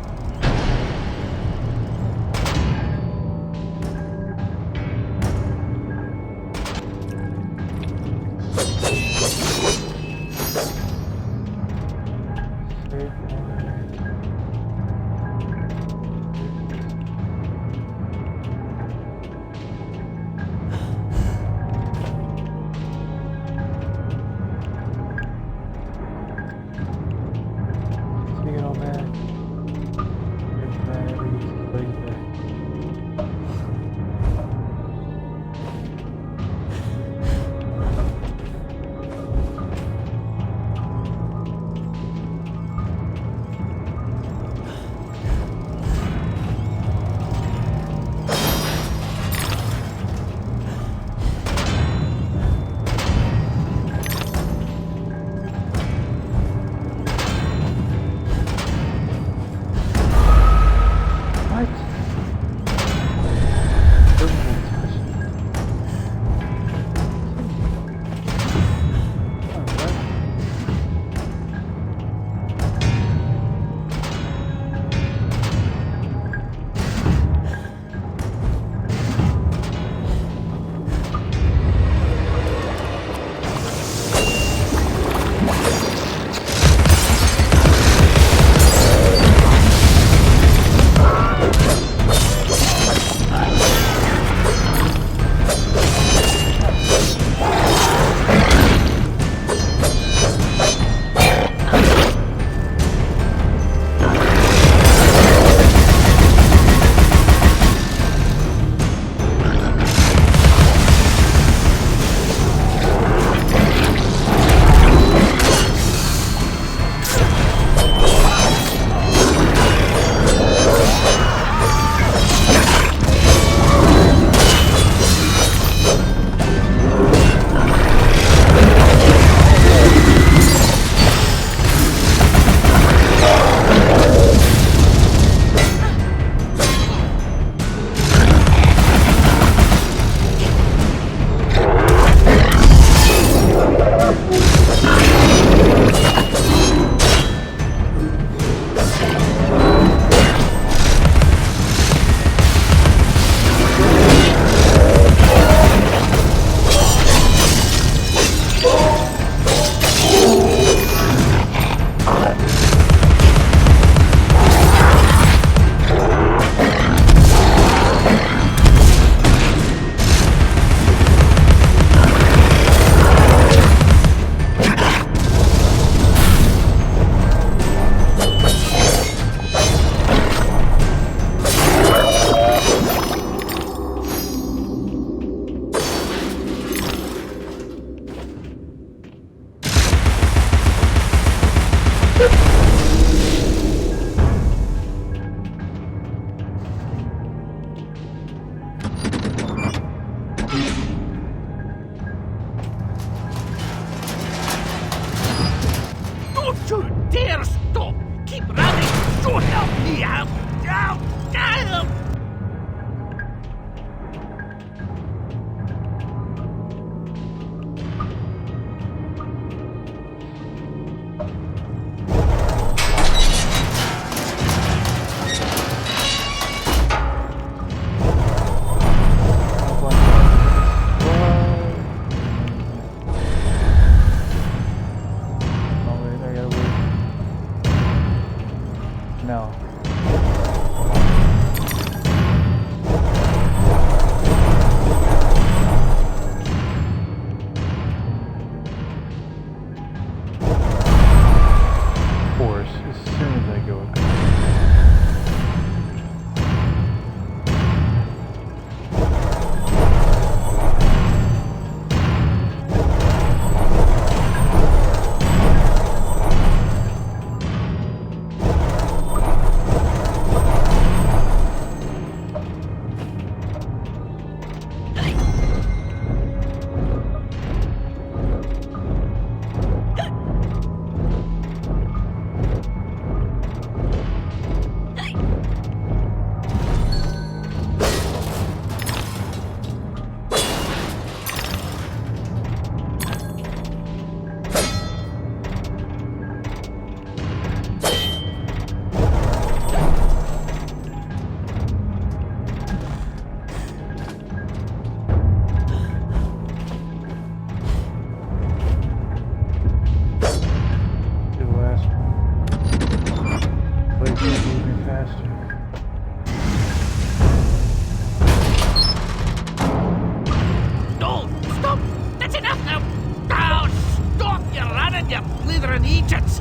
[SPEAKER 12] Now, stop your running, you blithering Egypts!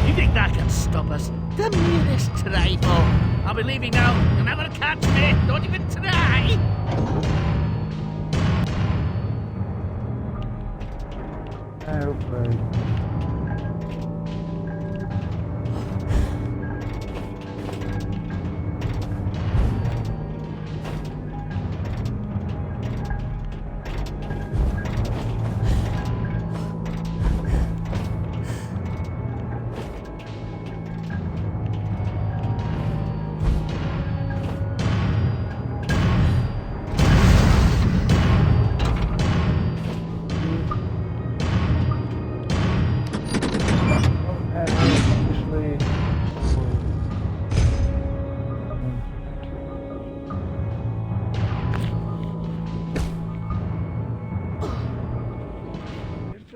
[SPEAKER 12] You think that can stop us? The merest trifle. I'll be leaving now. You'll never catch me. Don't even try.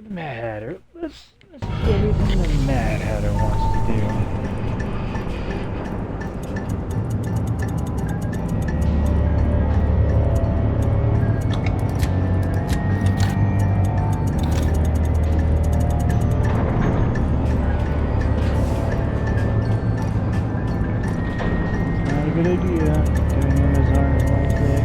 [SPEAKER 1] Mad Hatter. Let's do everything the Mad Hatter wants to do. Not a good idea. Doing Amazon Wednesday.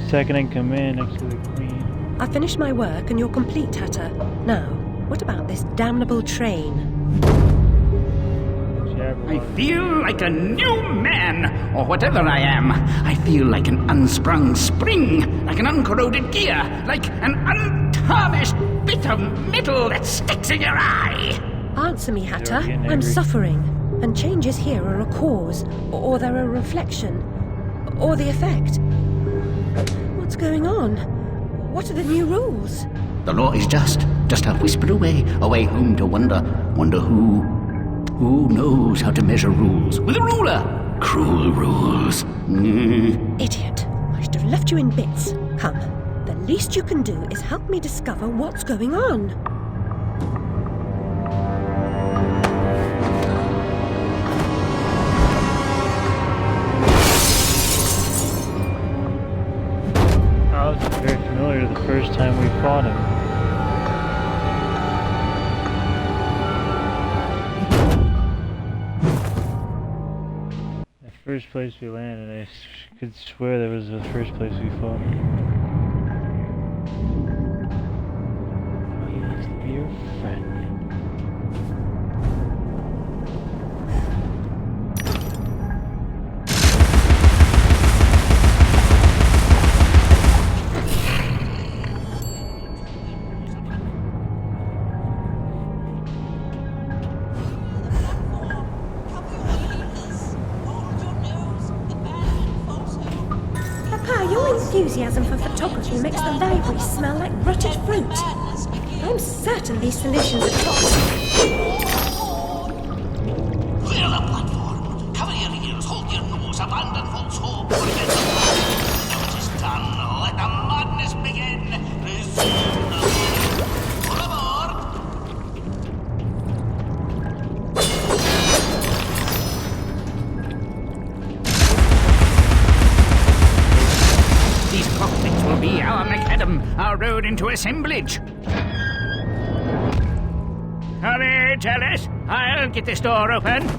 [SPEAKER 1] Second in command next to the Queen.
[SPEAKER 3] I've finished my work and you're complete, Hatter. Now, what about this damnable train?
[SPEAKER 12] I feel like a new man, or whatever I am. I feel like an unsprung spring, like an uncorroded gear, like an untarnished bit of metal that sticks in your eye.
[SPEAKER 3] Answer me, Hatter. I'm suffering. And changes here are a cause, or they're a reflection, or the effect. What's going on? What are the new rules?
[SPEAKER 12] The law is just a whisper away home to wonder who knows how to measure rules with a ruler. Cruel rules.
[SPEAKER 3] Idiot. I should have left you in bits. Come, the least you can do is help me discover what's going on.
[SPEAKER 1] I was very familiar the first time we fought him. The first place we landed, I could swear that was the first place we fought. Oh, he wants to be your friend.
[SPEAKER 3] Your enthusiasm for photography makes the library smell like rotted fruit. I'm certain these solutions are toxic.
[SPEAKER 10] Clear the platform. Cover your ears, hold your nose, abandon false hope. Forget the past. Now it is done. Let the madness begin. Resume the work. Full aboard.
[SPEAKER 12] These cockpits will be our macadam, our road into assemblage. Hurry, Alice. I'll get this door open.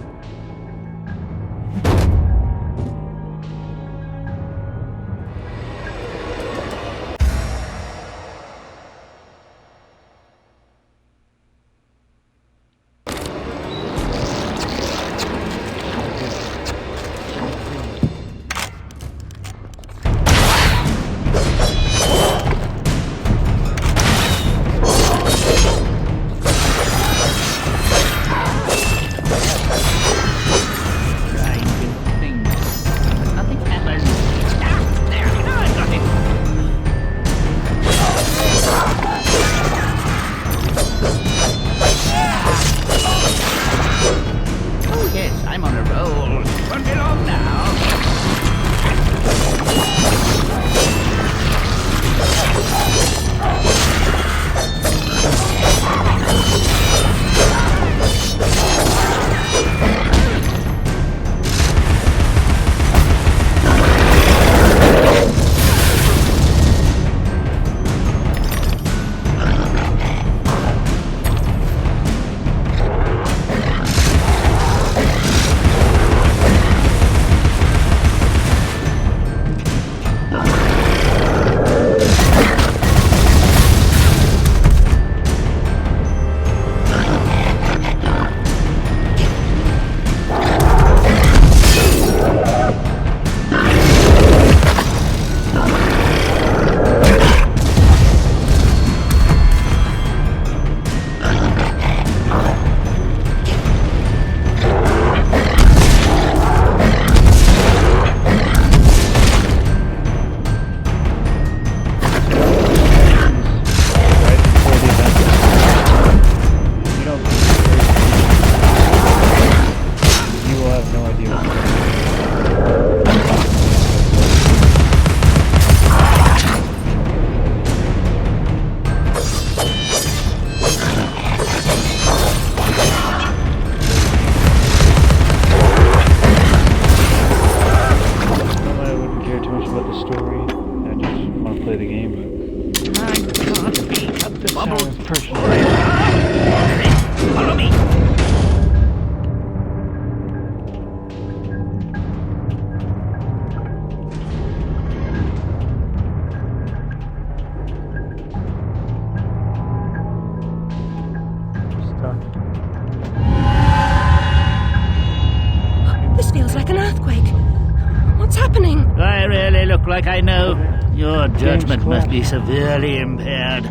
[SPEAKER 12] look like I know. Your judgment must be severely impaired.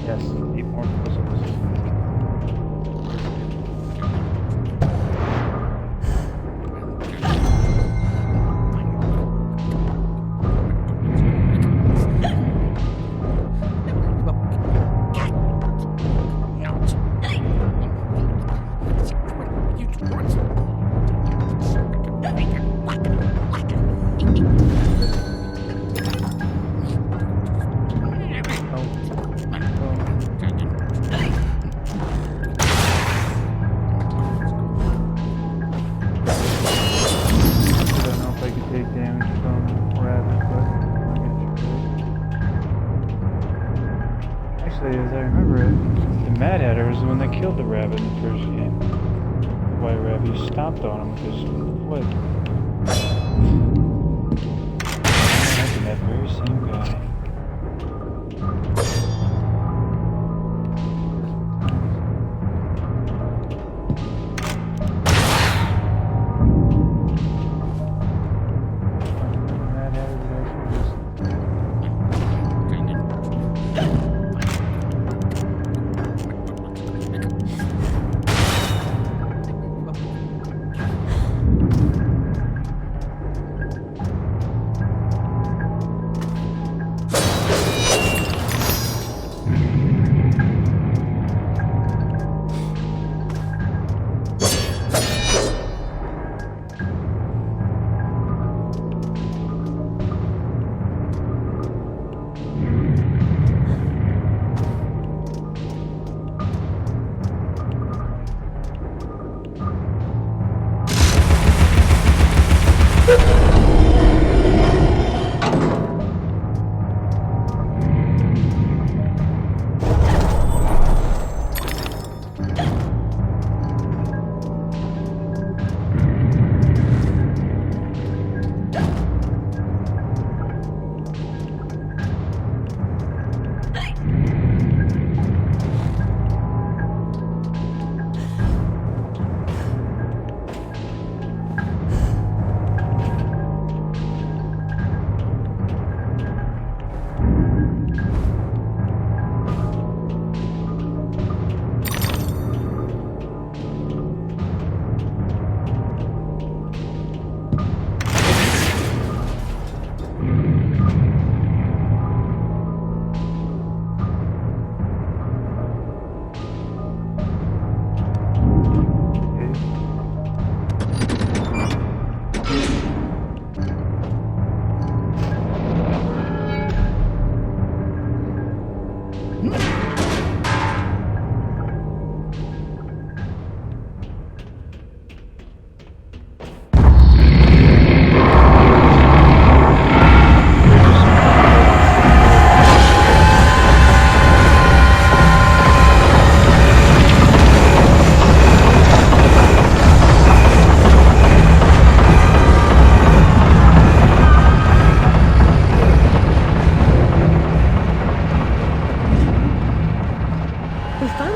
[SPEAKER 1] Yes, 8 more puzzles. Actually, as I remember it, the Mad Hatter was the one that killed the rabbit in the first game. The White Rabbit, he stomped on him with his foot. That's that very same guy.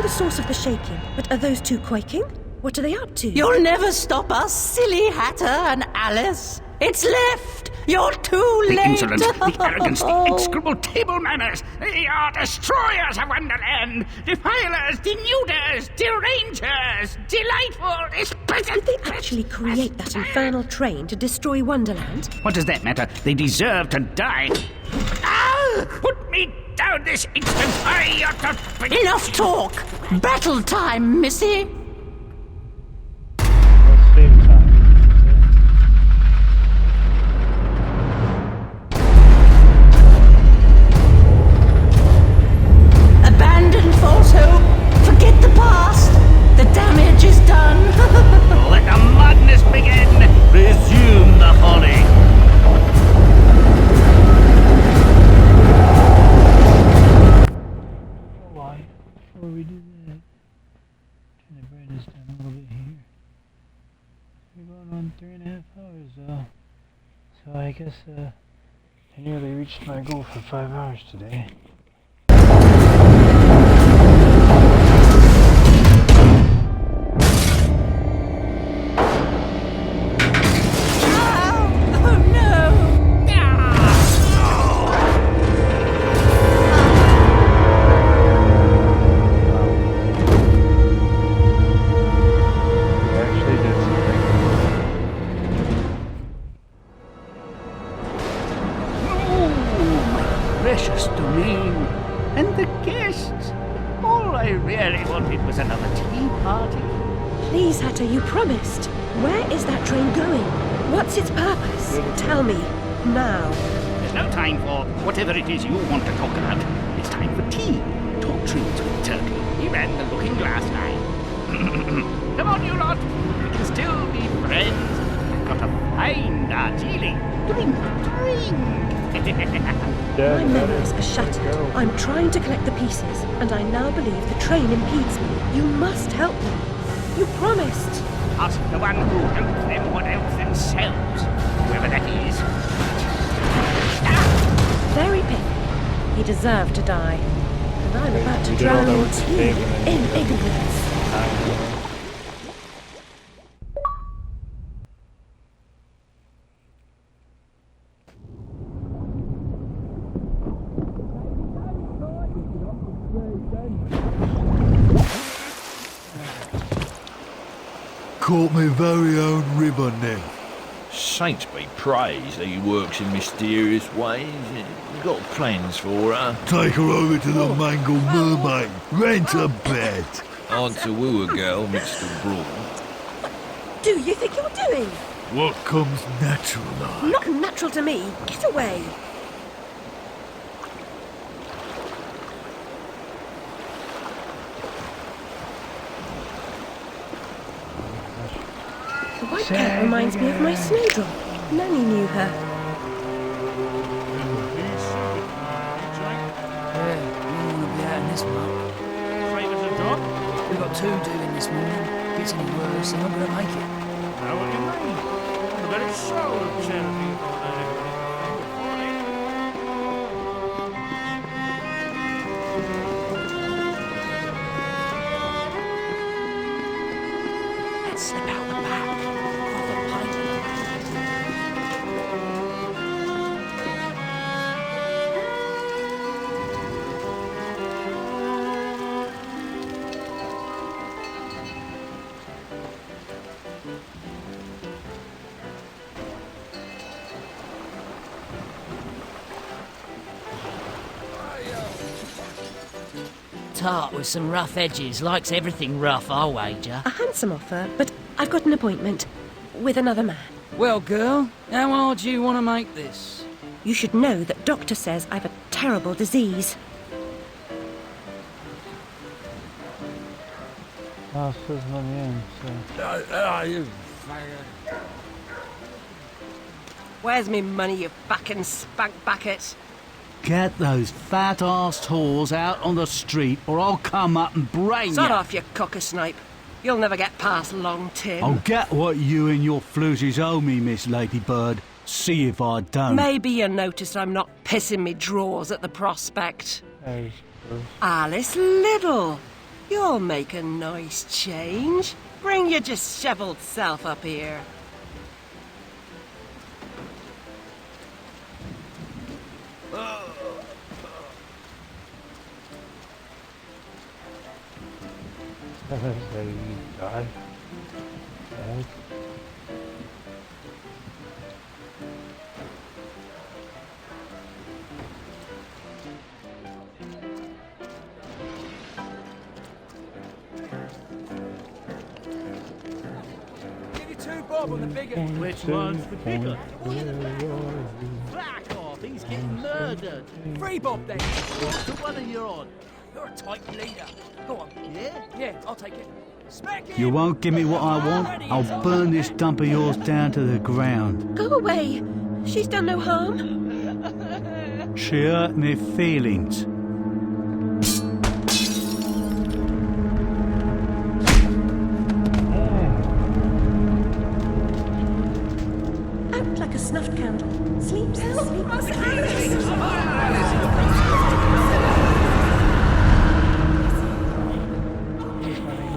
[SPEAKER 3] Source of the shaking, but are those two quaking? What are they up to?
[SPEAKER 10] You'll never stop us, silly Hatter and Alice. It's left. You're too
[SPEAKER 12] The
[SPEAKER 10] late.
[SPEAKER 12] insolence, the arrogance, the execrable table manners. They are destroyers of Wonderland. Defilers, denuders, derangers. Delightful, exquisite.
[SPEAKER 3] Did they actually create that infernal train to destroy Wonderland?
[SPEAKER 12] What does that matter? They deserve to die. Ah! Put me down this instant. I ought to...
[SPEAKER 10] Enough talk. Battle time, missy.
[SPEAKER 1] Let's save time.
[SPEAKER 10] Abandon false hope. Forget the past. The damage is done.
[SPEAKER 12] Let the madness begin. Resume the folly.
[SPEAKER 1] Before we do that, turn the brightness down a little bit here. We're going on 3.5 hours though. So I guess I nearly reached my goal for 5 hours today.
[SPEAKER 12] guests. All I really wanted was another tea party.
[SPEAKER 3] Please, Hatter, you promised. Where is that train going? What's its purpose? Tell me, now.
[SPEAKER 12] There's no time for whatever it is you want to talk about. It's time for tea. Talk trees with Turkey. He ran the looking glass line. Come on, you lot. We can still be friends. I've got a fine Darjeeling. Drink.
[SPEAKER 3] My memories are shattered. I'm trying to collect the pieces, and I now believe the train impedes me. You must help me. You promised.
[SPEAKER 12] Ask the one who helps them what helps themselves. Whoever that is.
[SPEAKER 3] Very pity. He deserved to die. And I'm about to drown too in ignorance.
[SPEAKER 16] Caught me very own river nymph.
[SPEAKER 7] Saints be praised that he works in mysterious ways. You got plans for her?
[SPEAKER 16] Take her over to the Mangled Mermaid. Rent a bed.
[SPEAKER 7] On to woo a girl mixed abroad.
[SPEAKER 3] Do you think you're doing?
[SPEAKER 16] What comes natural like?
[SPEAKER 3] Not natural to me. Get away. The white cat reminds me of my snowdrop. Nanny knew her.
[SPEAKER 6] Yeah, we want to be out in this muck.
[SPEAKER 8] Afraid of the dog?
[SPEAKER 6] We've got two doing this morning. Gets any worse, they're not going to make it.
[SPEAKER 8] Know what you mean? I bet it's so charity for that.
[SPEAKER 6] Let's slip out the back. Half a pint. Tart with some rough edges. Likes everything rough, I'll wager.
[SPEAKER 3] A handsome offer, but I've got an appointment with another man.
[SPEAKER 6] Well, girl, how hard do you want to make this?
[SPEAKER 3] You should know that doctor says I've a terrible disease.
[SPEAKER 1] Oh, says money in, so.
[SPEAKER 3] Where's me money, you fucking spank bucket?
[SPEAKER 9] Get those fat-arsed whores out on the street or I'll come up and brain
[SPEAKER 3] Sod
[SPEAKER 9] you.
[SPEAKER 3] off, you cocker-snipe. You'll never get past Long Tim.
[SPEAKER 9] I'll get what you and your floozies owe me, Miss Ladybird. See if I don't.
[SPEAKER 3] Maybe you noticed I'm not pissing me drawers at the prospect. Alice Liddle, you'll make a nice change. Bring your dishevelled self up here.
[SPEAKER 1] There you die. Yes.
[SPEAKER 4] Give you 2 bob on the bigger.
[SPEAKER 8] Which one's the bigger?
[SPEAKER 12] Back off, he's getting murdered.
[SPEAKER 4] 3 bob then.
[SPEAKER 12] What's the one you're on?
[SPEAKER 4] You're a tight leader. Go on.
[SPEAKER 12] Yeah?
[SPEAKER 4] Yeah, I'll take it. Smack it!
[SPEAKER 9] You won't give me what I want, I'll burn this dump of yours down to the ground.
[SPEAKER 3] Go away. She's done no harm.
[SPEAKER 9] She hurt me feelings.
[SPEAKER 3] Out like a snuffed candle. Sleep, sleep.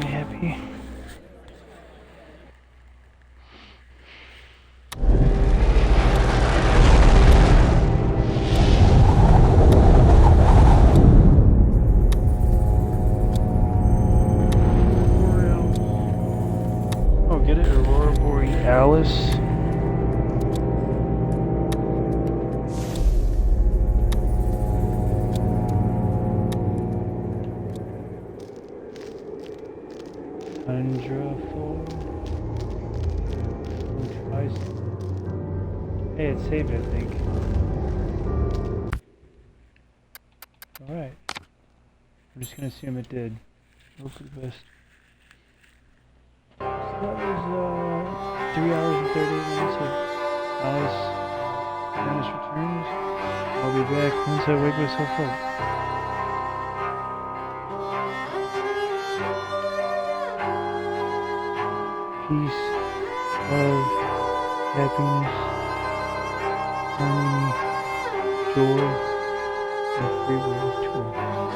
[SPEAKER 1] Happy. Wonderful. Hey, it saved it, I think. Alright. I'm just gonna assume it did. Hope for the best. So that was 3 hours and 38 minutes of Alice returns. I'll be back once I wake myself up. Peace, love, happiness, harmony, joy, and free will to all.